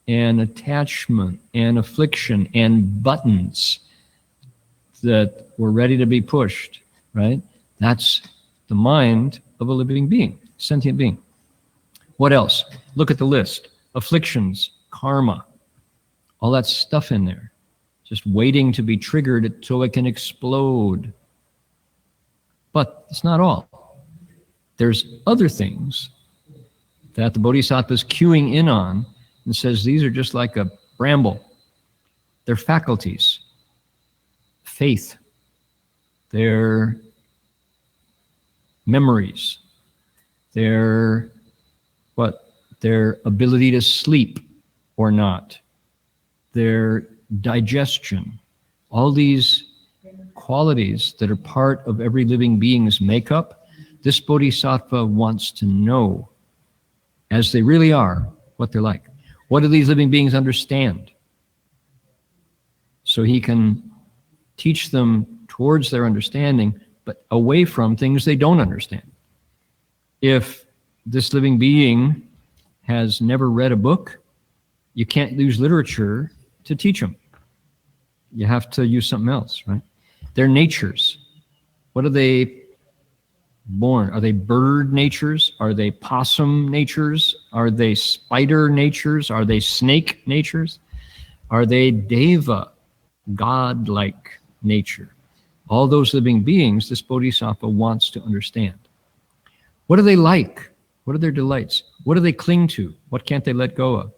and attachment and affliction and buttons that were ready to be pushed, right? That's the mind of a living being, sentient being. What else? Look at the list. Afflictions, karma, all that stuff in there, just waiting to be triggered so it can explode. But it's not all. There's other things that the Bodhisattva is cueing in on and says these are just like a bramble. They're faculties, faith, they're memories, their ability to sleep or not, their digestion, all these qualities that are part of every living being's makeup. This bodhisattva wants to know, as they really are, what they're like. What do these living beings understand? So he can teach them towards their understanding, but away from things they don't understand. If this living being has never read a book, you can't use literature to teach them. You have to use something else, right? Their natures. What are they born? Are they bird natures? Are they possum natures? Are they spider natures? Are they snake natures? Are they deva, God-like nature? All those living beings, this bodhisattva wants to understand. What do they like? What are their delights? What do they cling to? What can't they let go of?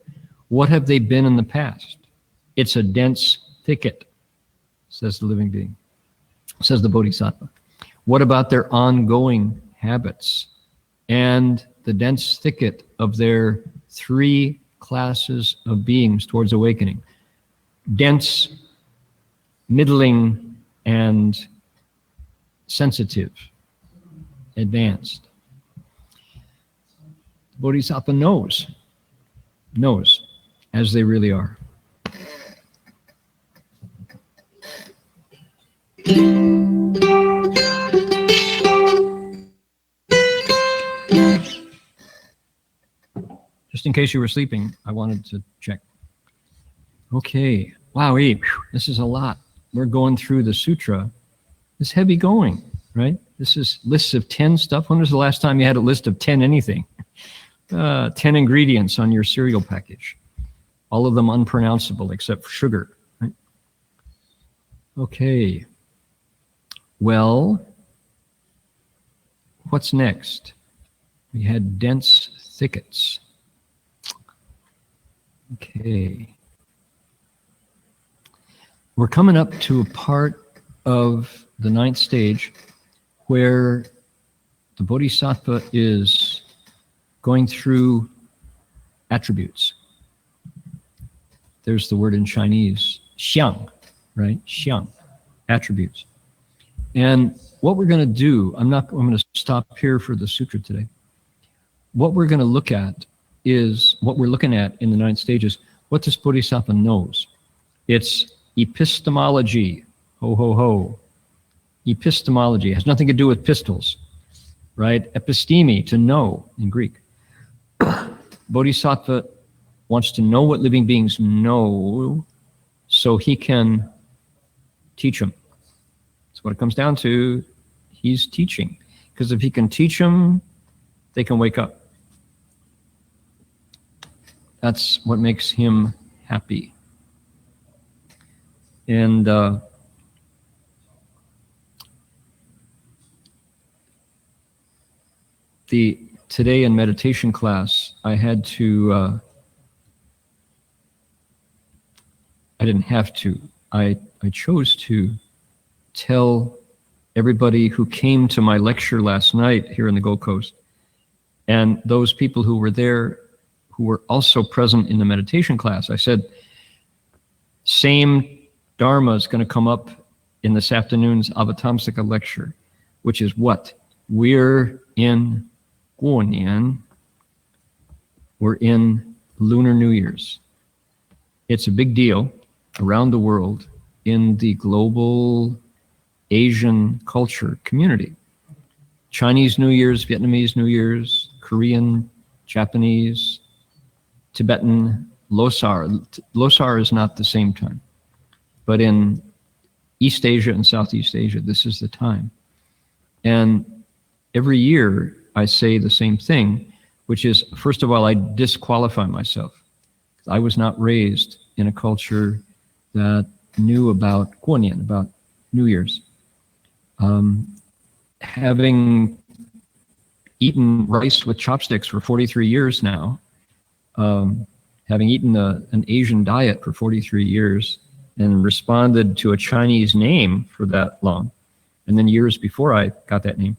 What have they been in the past? It's a dense thicket, says the living being, says the bodhisattva. What about their ongoing habits and the dense thicket of their three classes of beings towards awakening? Dense, middling, and sensitive, advanced. Bodhisattva knows as they really are. Just in case you were sleeping, I wanted to check. Okay. Wow, this is a lot. We're going through the sutra. It's heavy going, right? This is lists of 10 stuff. When was the last time you had a list of 10 anything? 10 ingredients on your cereal package. All of them unpronounceable except for sugar, right? Okay. Well, what's next? We had dense thickets. Okay. We're coming up to a part of the 9th stage where the bodhisattva is going through attributes. There's the word in Chinese, xiang, right? Xiang, attributes. And what we're going to do, I'm going to stop here for the sutra today. What we're going to look at is, what we're looking at in the 9th stage is what this bodhisattva knows. It's epistemology, ho, ho, ho. Epistemology has nothing to do with pistols, right? Episteme, to know in Greek. Bodhisattva wants to know what living beings know so he can teach them. That's what it comes down to. He's teaching. Because if he can teach them, they can wake up. That's what makes him happy. And today in meditation class, I had to, I didn't have to, I chose to tell everybody who came to my lecture last night here in the Gold Coast, and those people who were there who were also present in the meditation class, I said, same Dharma is going to come up in this afternoon's Avatamsaka lecture, which is what? We're in Guonian. We're in Lunar New Year's. It's a big deal around the world in the global Asian culture community. Chinese New Year's, Vietnamese New Year's, Korean, Japanese, Tibetan, Losar. Losar is not the same time. But in East Asia and Southeast Asia, this is the time. And every year I say the same thing, which is, first of all, I disqualify myself. I was not raised in a culture that knew about Guonian, about New Year's. Having eaten rice with chopsticks for 43 years now, having eaten an Asian diet for 43 years, and responded to a Chinese name for that long, and then years before I got that name,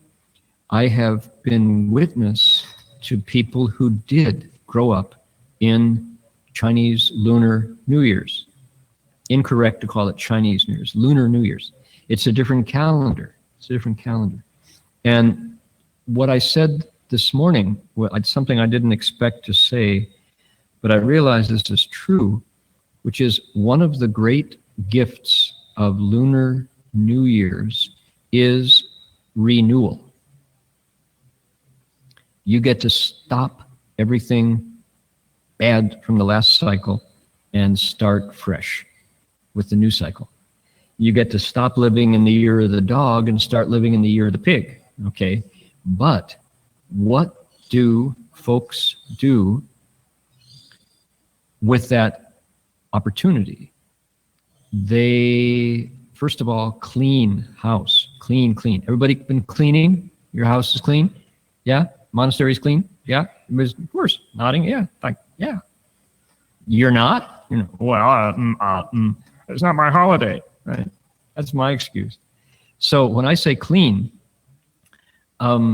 I have been witness to people who did grow up in Chinese Lunar New Year's. Incorrect to call it Chinese New Year's, Lunar New Year's. It's a different calendar. It's a different calendar. And what I said this morning, it's something I didn't expect to say, but I realized this is true, which is one of the great gifts of Lunar New Year's is renewal. You get to stop everything bad from the last cycle and start fresh with the new cycle. You get to stop living in the year of the dog and start living in the year of the pig, okay? But what do folks do with that opportunity? They, first of all, clean house, clean. Everybody been cleaning? Your house is clean? Yeah? Monastery's clean? Yeah? Of course, nodding, yeah. Like, yeah. You're not? You know, well, it's not my holiday, right? That's my excuse. So when I say clean, the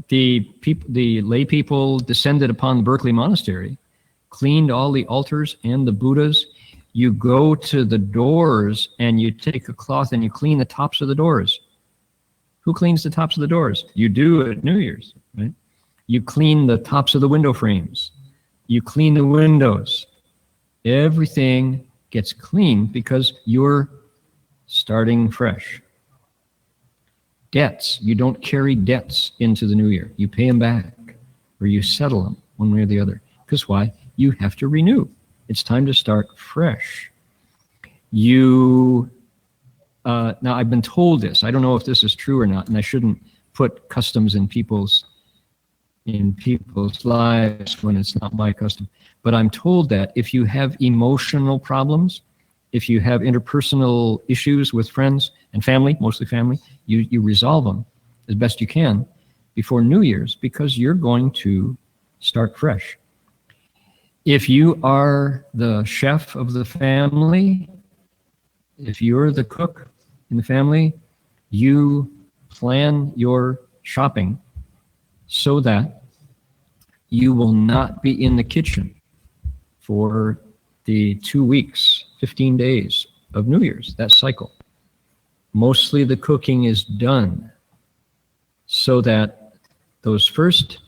lay people descended upon the Berkeley Monastery, cleaned all the altars and the Buddhas. You go to the doors and you take a cloth and you clean the tops of the doors. Who cleans the tops of the doors? You do at New Year's, right? You clean the tops of the window frames. You clean the windows. Everything gets cleaned because you're starting fresh. debts. You don't carry debts into the new year. You pay them back or you settle them one way or the other. Because why? You have to renew. It's time to start fresh. Now I've been told this. I don't know if this is true or not, and I shouldn't put customs in people's lives when it's not my custom. But I'm told that if you have emotional problems, if you have interpersonal issues with friends and family, mostly family, you resolve them as best you can before New Year's, because you're going to start fresh. If you are the chef of the family, if you're the cook in the family, you plan your shopping so that you will not be in the kitchen for the 2 weeks, 15 days of New Year's, that cycle. Mostly the cooking is done so that those first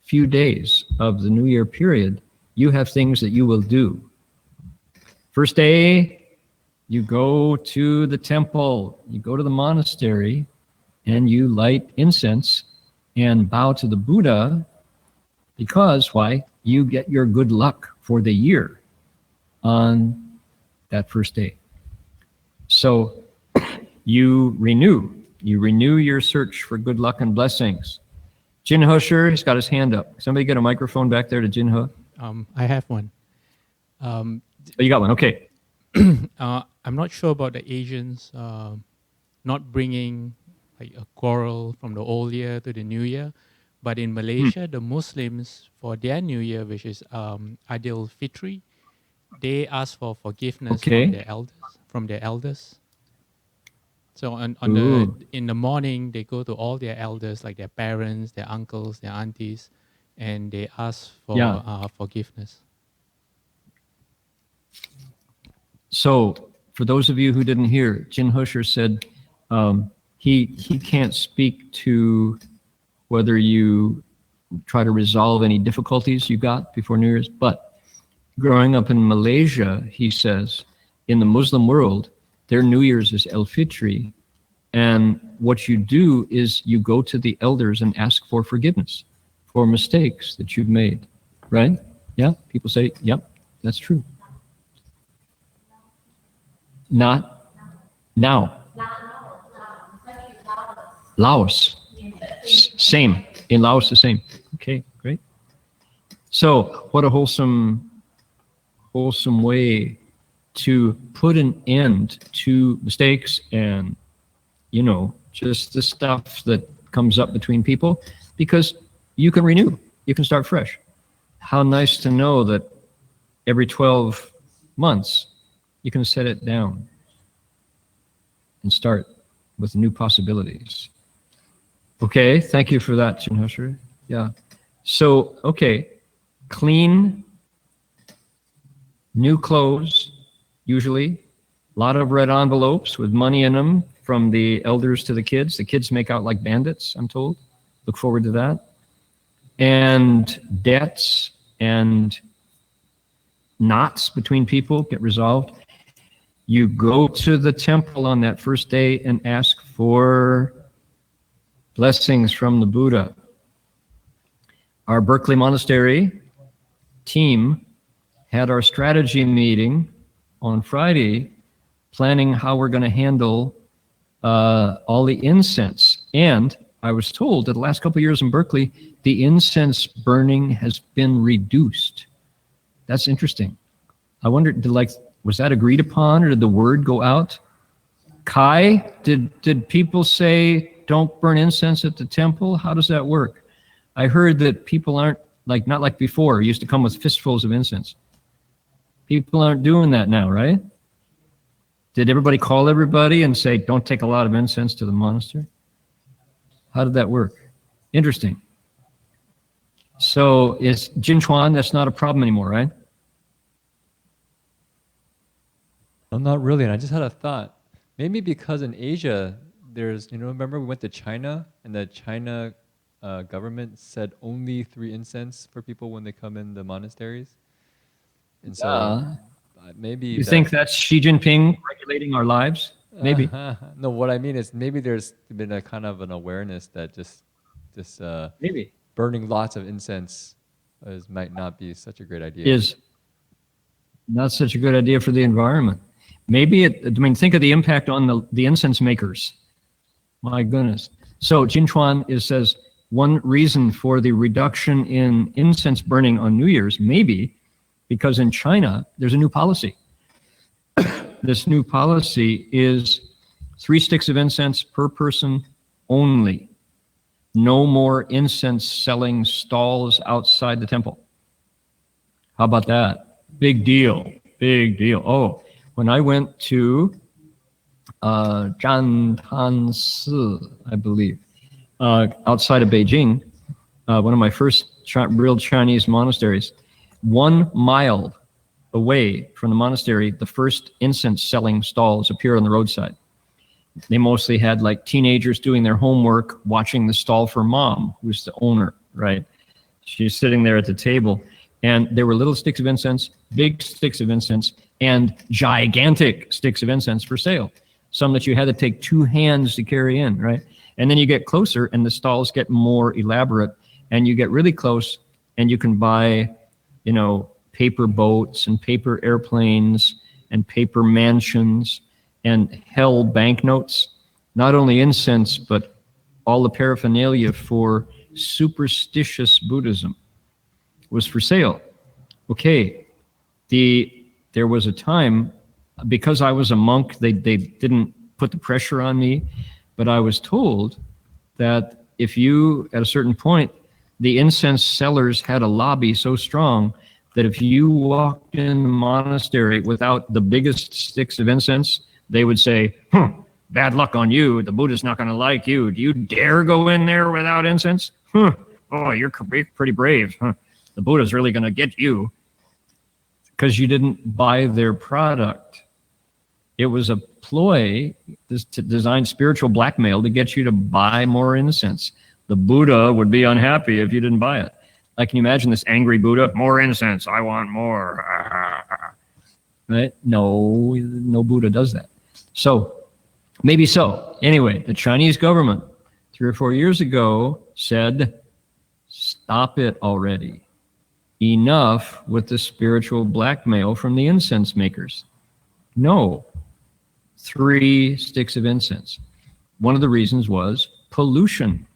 few days of the New Year period, you have things that you will do. First day, you go to the temple, you go to the monastery, and you light incense and bow to the Buddha, because why? You get your good luck for the year on that first day. So you renew your search for good luck and blessings. Jinho Sure, he's got his hand up. Somebody get a microphone back there to Jinho. I have one. Oh, you got one, okay. I'm not sure about the Asians not bringing like a quarrel from the old year to the new year, but in Malaysia, the Muslims, for their new year, which is Adil Fitri, they ask for forgiveness from their elders. So in the morning, they go to all their elders, like their parents, their uncles, their aunties, and they ask for forgiveness. So, for those of you who didn't hear, Jin Husher said he can't speak to whether you try to resolve any difficulties you got before New Year's, but growing up in Malaysia, he says, in the Muslim world, their New Year's is El Fitri, and what you do is you go to the elders and ask for forgiveness for mistakes that you've made, right? Yeah, people say, yep, that's true. Not now. Laos. Same. In Laos, the same. Okay, great. So, what a wholesome way to put an end to mistakes and, just the stuff that comes up between people, because you can renew. You can start fresh. How nice to know that every 12 months, you can set it down and start with new possibilities. Okay, thank you for that, Jin Husher. Yeah. So, okay, clean, new clothes, usually. A lot of red envelopes with money in them from the elders to the kids. The kids make out like bandits, I'm told. Look forward to that. And debts and knots between people get resolved. You go to the temple on that first day and ask for blessings from the Buddha. Our Berkeley Monastery team had our strategy meeting on Friday, planning how we're going to handle all the incense. And I was told that the last couple of years in Berkeley, the incense burning has been reduced. That's interesting. I wonder, was that agreed upon, or did the word go out? Kai, did people say don't burn incense at the temple? How does that work? I heard that people aren't not like before, used to come with fistfuls of incense. People aren't doing that now, right? Did everybody call everybody and say, don't take a lot of incense to the monastery? How did that work? Interesting. So is Jinchuan, that's not a problem anymore, right? Well, not really. And I just had a thought. Maybe because in Asia, there's, remember we went to China and the China government said only 3 incense for people when they come in the monasteries. And so maybe you think that's Xi Jinping regulating our lives? Maybe. No, what I mean is maybe there's been a kind of an awareness that just Maybe. burning lots of incense might not be such a great idea. Is not such a good idea for the environment. Maybe think of the impact on the incense makers. My goodness. So Jinchuan says one reason for the reduction in incense burning on New Year's maybe because in China there's a new policy. This new policy is 3 sticks of incense per person only. No more incense selling stalls outside the temple. How about that? Big deal. Big deal. Oh, when I went to Zhantansi, I believe, outside of Beijing, one of my first real Chinese monasteries, 1 mile away from the monastery, the first incense selling stalls appear on the roadside. They mostly had like teenagers doing their homework, watching the stall for mom, who's the owner, right? She's sitting there at the table, and there were little sticks of incense, big sticks of incense, and gigantic sticks of incense for sale. Some that you had to take 2 hands to carry in, right? And then you get closer, and the stalls get more elaborate, and you get really close, and you can buy, paper boats and paper airplanes and paper mansions and hell banknotes, not only incense, but all the paraphernalia for superstitious Buddhism was for sale. Okay, there was a time, because I was a monk, they didn't put the pressure on me, but I was told that if you, at a certain point, the incense sellers had a lobby so strong that if you walked in the monastery without the biggest sticks of incense, they would say, bad luck on you. The Buddha's not going to like you. Do you dare go in there without incense? Oh, you're pretty brave. The Buddha's really going to get you because you didn't buy their product. It was a ploy to design spiritual blackmail to get you to buy more incense. The Buddha would be unhappy if you didn't buy it. Like, can you imagine this angry Buddha? More incense, I want more. Right? No Buddha does that. So, maybe so. Anyway, the Chinese government 3 or 4 years ago said, stop it already. Enough with the spiritual blackmail from the incense makers. No. 3 sticks of incense. One of the reasons was pollution.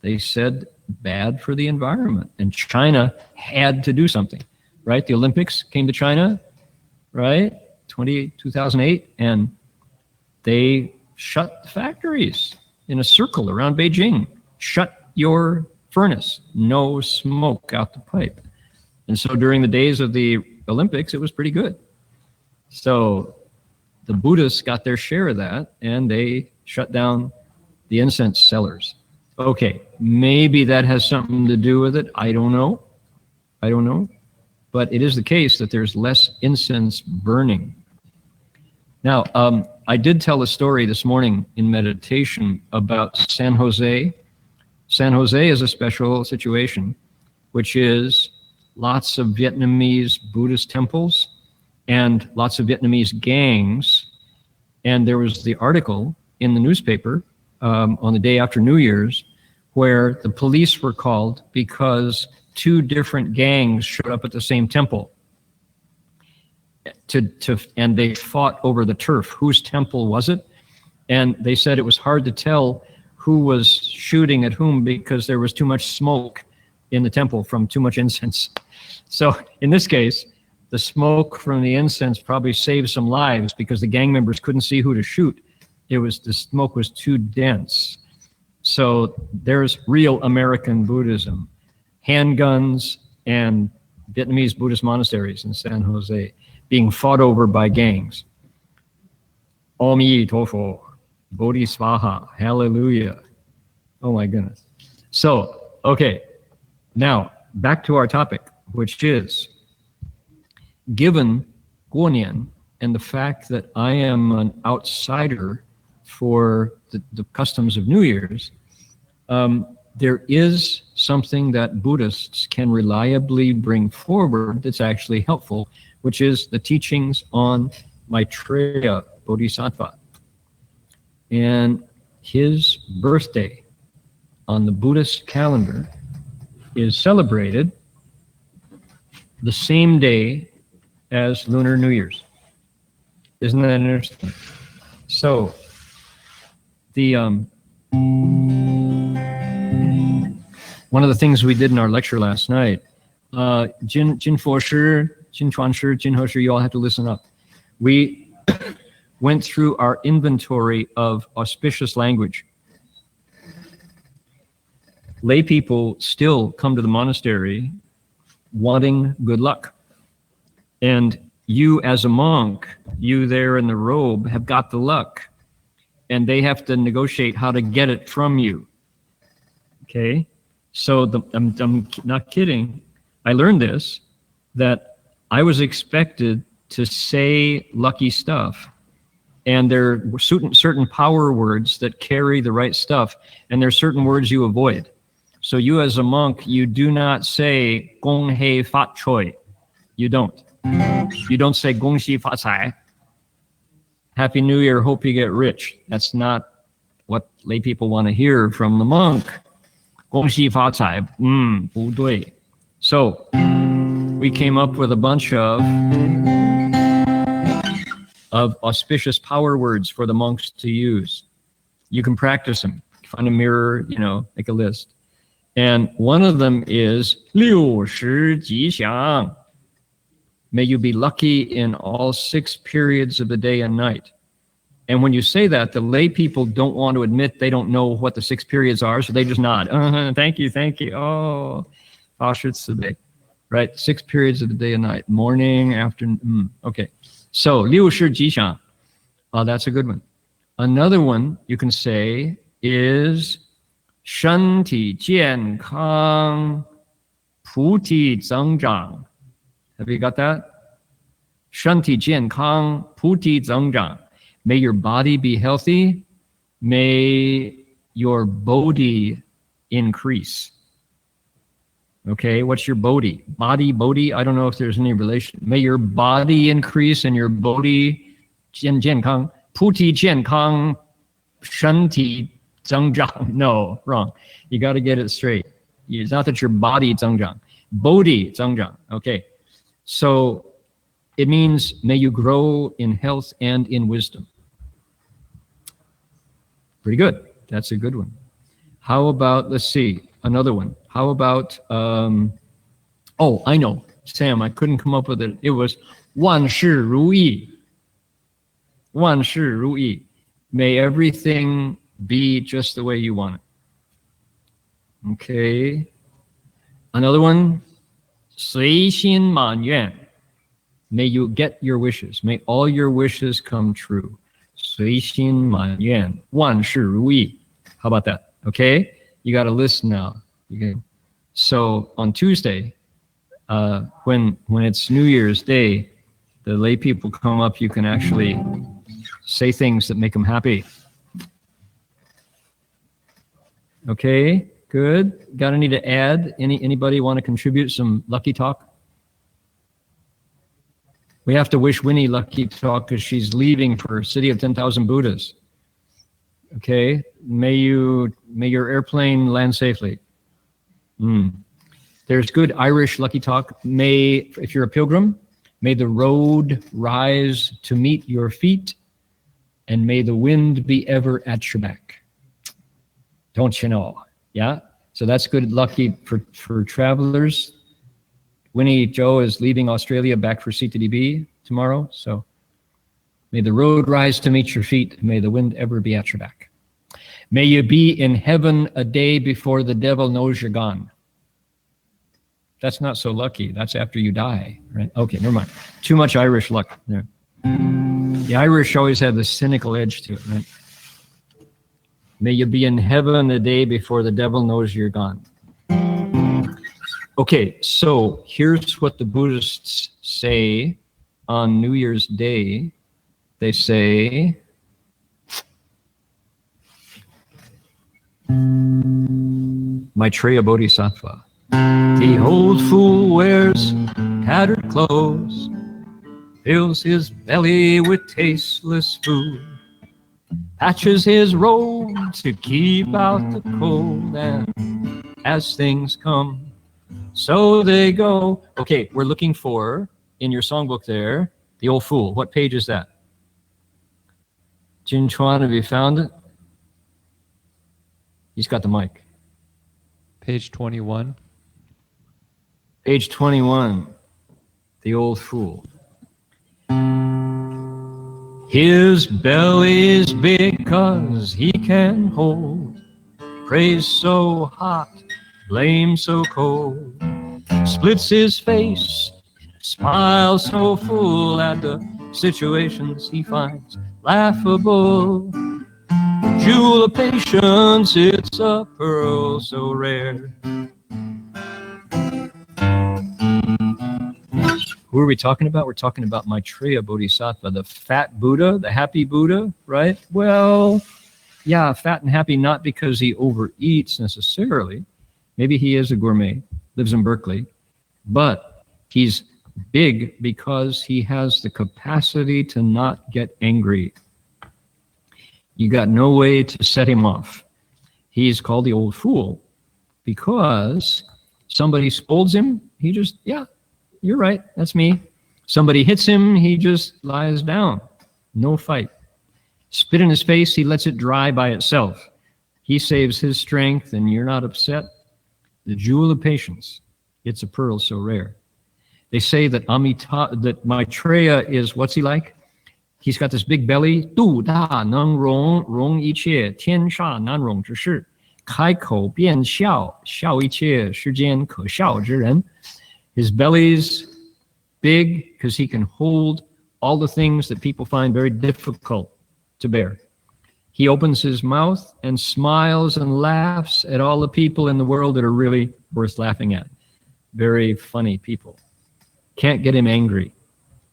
They said bad for the environment, and China had to do something, right? The Olympics came to China, right? 2008, and they shut the factories in a circle around Beijing. Shut your furnace, no smoke out the pipe. And so during the days of the Olympics, it was pretty good. So the Buddhists got their share of that, and they shut down the incense sellers. Okay, maybe that has something to do with it. I don't know. But it is the case that there's less incense burning. Now, I did tell a story this morning in meditation about San Jose. San Jose is a special situation, which is lots of Vietnamese Buddhist temples and lots of Vietnamese gangs. And there was the article in the newspaper on the day after New Year's, where the police were called because 2 different gangs showed up at the same temple. And they fought over the turf. Whose temple was it? And they said it was hard to tell who was shooting at whom because there was too much smoke in the temple from too much incense. So in this case, the smoke from the incense probably saved some lives because the gang members couldn't see who to shoot. The smoke was too dense. So there's real American Buddhism, handguns and Vietnamese Buddhist monasteries in San Jose being fought over by gangs. Aum Tofo, Bodhisvaha, hallelujah. Oh my goodness. So, okay, now back to our topic, which is, given Guonian and the fact that I am an outsider for the customs of New Year's, there is something that Buddhists can reliably bring forward that's actually helpful, which is the teachings on Maitreya Bodhisattva. And his birthday on the Buddhist calendar is celebrated the same day as Lunar New Year's. Isn't that interesting? So, the one of the things we did in our lecture last night, Jin Fo Shi, Jin Chuan Shi, Jin Ho Shi, you all have to listen up. We went through our inventory of auspicious language. Lay people still come to the monastery wanting good luck. And you as a monk, you there in the robe, have got the luck. And they have to negotiate how to get it from you. Okay? So I'm not kidding. I learned this, that I was expected to say lucky stuff. And there are certain power words that carry the right stuff. And there are certain words you avoid. So you as a monk, you do not say Gong Hei Fat Choi. You don't. You don't say Gong Xi Fa Cai. Happy New Year, hope you get rich. That's not what lay people want to hear from the monk. Gong Xi Fa Cai, 不对. So we came up with a bunch of auspicious power words for the monks to use. You can practice them. Find a mirror, make a list. And one of them is 六时吉祥. May you be lucky in all 6 periods of the day and night. And when you say that, the lay people don't want to admit they don't know what the 6 periods are, so they just nod. Thank you. Oh, right? 6 periods of the day and night. Morning, afternoon. Okay. So, 六时吉祥. That's a good one. Another one you can say is 身体健康，菩提增长. Have you got that? 身体健康，菩提增长. May your body be healthy. May your bodhi increase. Okay, what's your bodhi? Bodhi? I don't know if there's any relation. May your body increase and your bodhi 健康，菩提健康，身体增长. No, wrong. You got to get it straight. It's not that your body 增长, bodhi 增长. Okay. So it means may you grow in health and in wisdom. Pretty good. That's a good one. How about, let's see, another one. How about, I know, Sam, I couldn't come up with it. It was 万事如意. 万事如意. May everything be just the way you want it. Okay. Another one, 随心满愿. May you get your wishes. May all your wishes come true. 随心满愿，万事如意. How about that? Okay? You got a list now. So on Tuesday, when it's New Year's Day, the lay people come up, you can actually say things that make them happy. Okay, good. Got any to add? Anybody want to contribute some lucky talk? We have to wish Winnie lucky talk because she's leaving for City of 10,000 Buddhas. Okay, may your airplane land safely. There's good Irish lucky talk. If you're a pilgrim, may the road rise to meet your feet, and may the wind be ever at your back. Don't you know? Yeah? So that's good lucky for travelers. Winnie Joe is leaving Australia back for CTDB tomorrow. So may the road rise to meet your feet. May the wind ever be at your back. May you be in heaven a day before the devil knows you're gone. That's not so lucky. That's after you die, right? Okay, never mind. Too much Irish luck there. The Irish always have the cynical edge to it, right? May you be in heaven a day before the devil knows you're gone. Okay, so here's what the Buddhists say on New Year's Day. They say, Maitreya Bodhisattva. The old fool wears tattered clothes, fills his belly with tasteless food, patches his robe to keep out the cold, and as things come, so they go. Okay, we're looking for, in your songbook there, the old fool. What page is that? Jin Chuan, have you found it? He's got the mic. Page 21. Page 21, the old fool. His belly's big 'cause he can hold praise so hot, blame so cold. Splits his face, smiles so full at the situations he finds laughable. Jewel of patience, it's a pearl so rare. Who are we talking about? We're talking about Maitreya Bodhisattva, the fat Buddha, the happy Buddha, right? Well, yeah, fat and happy, not because he overeats necessarily. Maybe he is a gourmet, lives in Berkeley, but he's big because he has the capacity to not get angry. You got no way to set him off. He's called the old fool because somebody scolds him, he just, yeah, you're right, that's me. Somebody hits him, he just lies down. No fight. Spit in his face, he lets it dry by itself. He saves his strength and you're not upset. The jewel of patience, it's a pearl so rare. They say that that Maitreya is, what's he like? He's got this big belly. 度大能容，容一切，天下难容之事。开口便笑，笑一切世间可笑之人。His belly's big because he can hold all the things that people find very difficult to bear. He opens his mouth and smiles and laughs at all the people in the world that are really worth laughing at. Very funny people. Can't get him angry.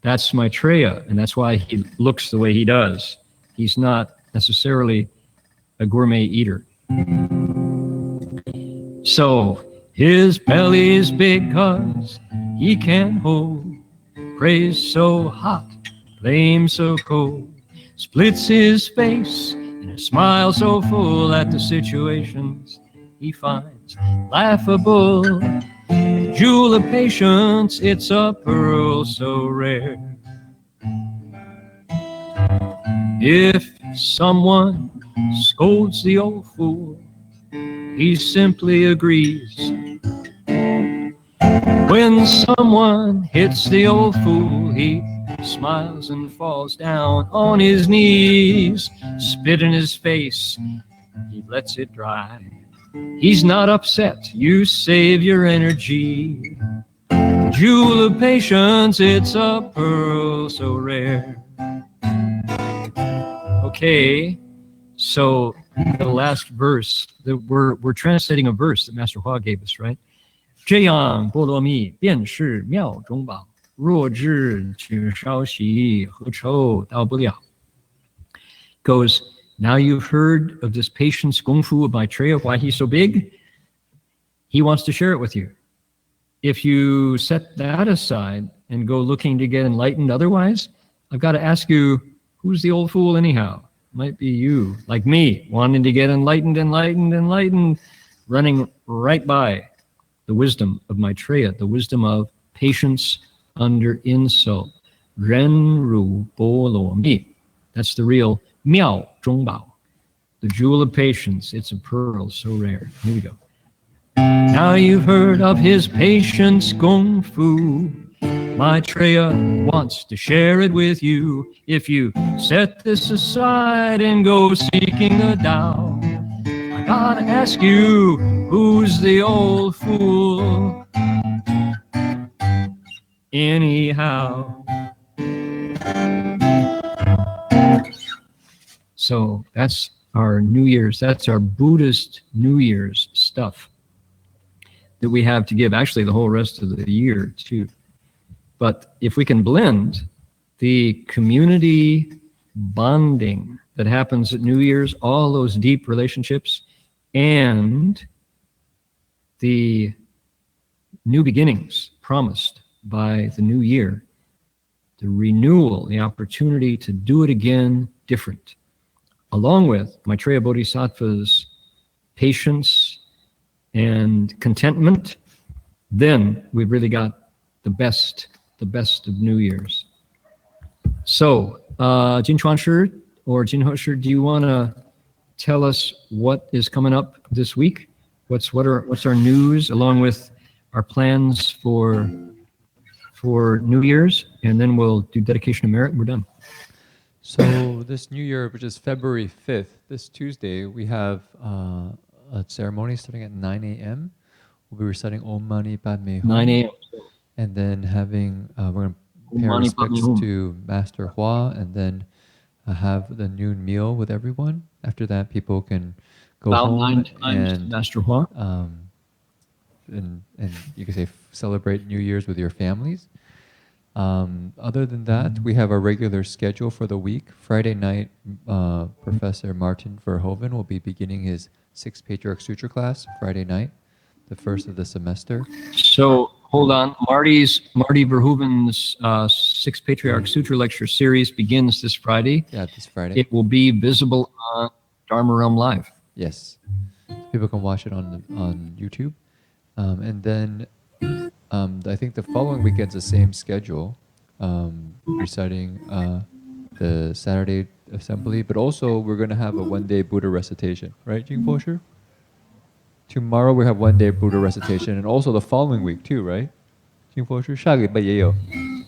That's Maitreya, and that's why he looks the way he does. He's not necessarily a gourmet eater. So, his belly's big 'cause he can hold praise so hot, blame so cold. Splits his face in a smile so full at the situations he finds laughable. Jewel of patience, it's a pearl so rare. If someone scolds the old fool, he simply agrees. When someone hits the old fool, he smiles and falls down on his knees. Spit in his face, he lets it dry. He's not upset, you save your energy. Jewel of patience, it's a pearl so rare. Okay, so the last verse, we're translating a verse that Master Hua gave us, right? 这样波罗蜜便是妙中宝，若知取稍息，何愁到不了 Goes, now you've heard of this patience gongfu of Maitreya, why he's so big. He wants to share it with you. If you set that aside and go looking to get enlightened otherwise, I've got to ask you, who's the old fool anyhow? Might be you, like me, wanting to get enlightened, running right by the wisdom of Maitreya, the wisdom of patience under insult. Ren Ru Bo Lo Mi. That's the real Miao Zhongbao, the jewel of patience. It's a pearl so rare. Here we go. Now you've heard of his patience gong fu. Maitreya wants to share it with you. If you set this aside and go seeking the Tao, I gotta ask you, who's the old fool? Anyhow. So that's our New Year's, that's our Buddhist New Year's stuff that we have to give, actually the whole rest of the year too. But if we can blend the community bonding that happens at New Year's, all those deep relationships, and the new beginnings promised by the new year, the renewal, the opportunity to do it again different. along with Maitreya Bodhisattva's patience and contentment, then we've really got the best of New Year's. So, Jin Chuan Shi or Jin Ho Shi, do you want to tell us what is coming up this week? What's our news along with our plans for New Year's, and then we'll do dedication of merit and we're done. So this New Year, which is February 5th, this Tuesday, we have a ceremony starting at 9 a.m. We'll be reciting Om Mani Padme Hum. 9 a.m. And then we're going to pay Om our Mani respects Padme Hum. to Master Hua, and then have the noon meal with everyone. After that, people can go Bow home 9 times to and Master Hua. and you can say celebrate New Year's with your families. Other than that, we have our regular schedule for the week. Friday night, Professor Martin Verhoeven will be beginning his 6th Patriarch Sutra class Friday night, the first of the semester. So hold on, Marty Verhoeven's 6th Patriarch Sutra lecture series begins this Friday. Yeah, this Friday. It will be visible on Dharma Realm Live. Yes, people can watch it on YouTube, and then I think the following weekend's the same schedule, reciting the Saturday assembly, but also we're going to have a one-day Buddha recitation, right, Jing Posher? Tomorrow we have one-day Buddha recitation, and also the following week too, right? Jing Posher? 下个礼拜也有.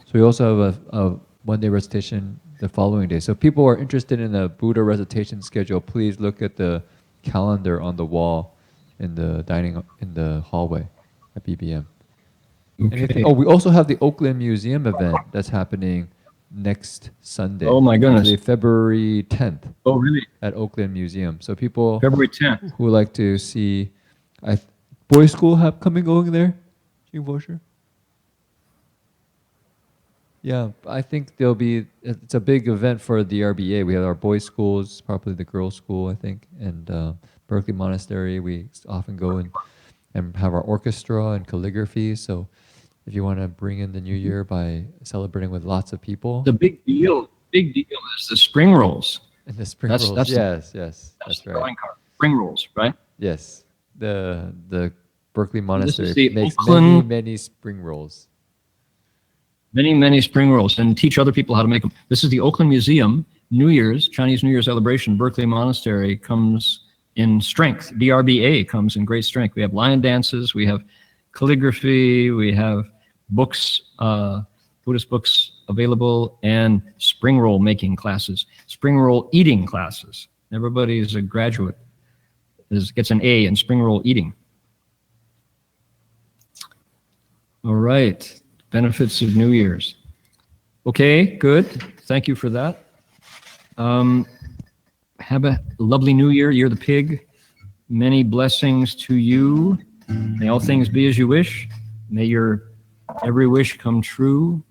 So we also have a one-day recitation the following day. So if people are interested in a Buddha recitation schedule, please look at the calendar on the wall in the hallway at BBM. Okay. We also have the Oakland Museum event that's happening next Sunday. Oh my goodness. Actually, February 10th. Oh, really? At Oakland Museum. So people February 10th. who like to see boys' school going there? Jing Bosher? Yeah, I think it's a big event for the RBA. We have our boys' schools, probably the girls' school, I think, and Berkeley Monastery. We often go and have our orchestra and calligraphy. So if you want to bring in the new year by celebrating with lots of people. The big deal is the spring rolls. And the spring rolls. Yes, that's right. Drawing card. Spring rolls, right? Yes. The Berkeley Monastery the makes Oakland, many spring rolls. Many spring rolls, and teach other people how to make them. This is the Oakland Museum. Chinese New Year celebration. Berkeley Monastery comes in strength. BRBA comes in great strength. We have lion dances. We have calligraphy. We have books, Buddhist books available, and spring roll making classes, spring roll eating classes. Everybody is a graduate. Gets an A in spring roll eating. All right. Benefits of New Year's. Okay, good. Thank you for that. Have a lovely New Year. You're the pig. Many blessings to you. May all things be as you wish. May your every wish come true.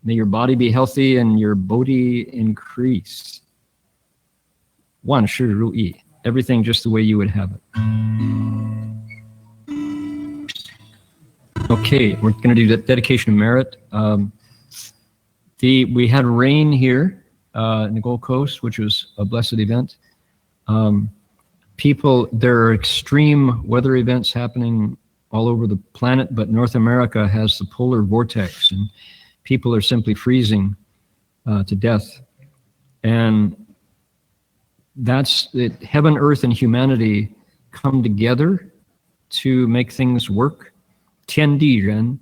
May your body be healthy and your bodhi increase. 万事如意. Everything just the way you would have it. Okay, we're going to do the dedication of merit. We had rain here in the Gold Coast, which was a blessed event. There are extreme weather events happening all over the planet, but North America has the polar vortex, and people are simply freezing to death. And that's it. Heaven, earth, and humanity come together to make things work. 天地人,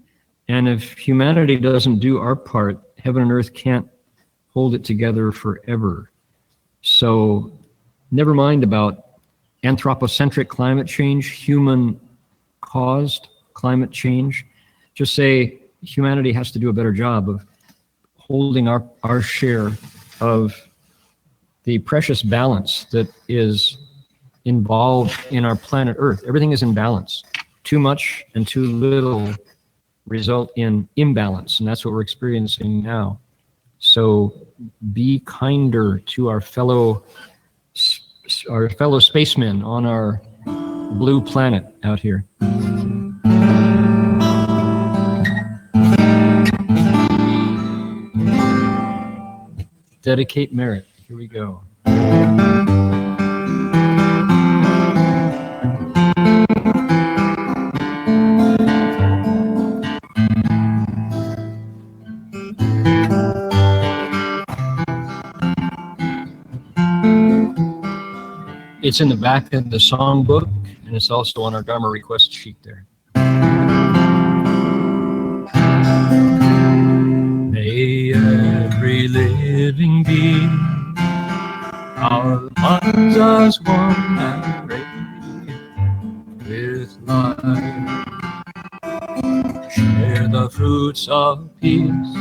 and if humanity doesn't do our part, heaven and earth can't hold it together forever. So never mind about anthropocentric climate change, human-caused climate change. Just say humanity has to do a better job of holding our share of the precious balance that is involved in our planet Earth. Everything is in balance. Too much and too little result in imbalance, and that's what we're experiencing now. So be kinder to our fellow spacemen on our blue planet out here. Dedicate merit. Here we go. It's in the back of the songbook, and it's also on our Dharma request sheet there. May every living being, our minds as one and radiant with light, share the fruits of peace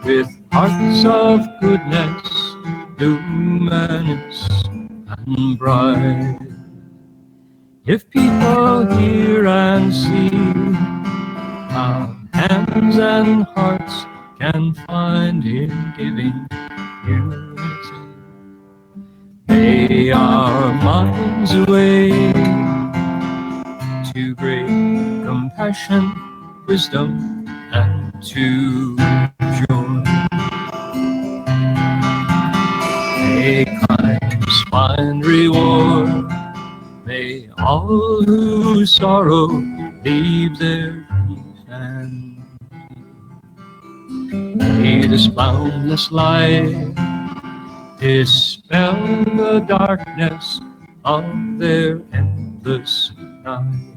with hearts of goodness, luminous and bright. If people hear and see how hands and hearts can find in giving unity, may our minds awake to great compassion, wisdom, and to joy. May kindness find reward. May all who sorrow leave their grief and may this boundless light dispel the darkness of their endless night.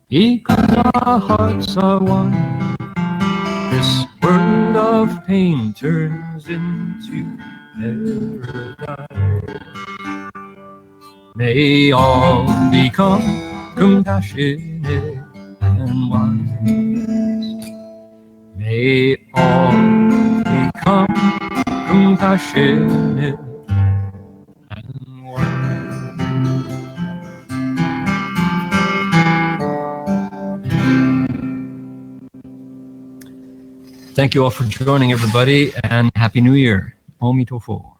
Because our hearts are one, this world of pain turns into paradise. May all become compassionate and wise. May all become compassionate and wise. Thank you all for joining, everybody, and Happy New Year. Om Tofo.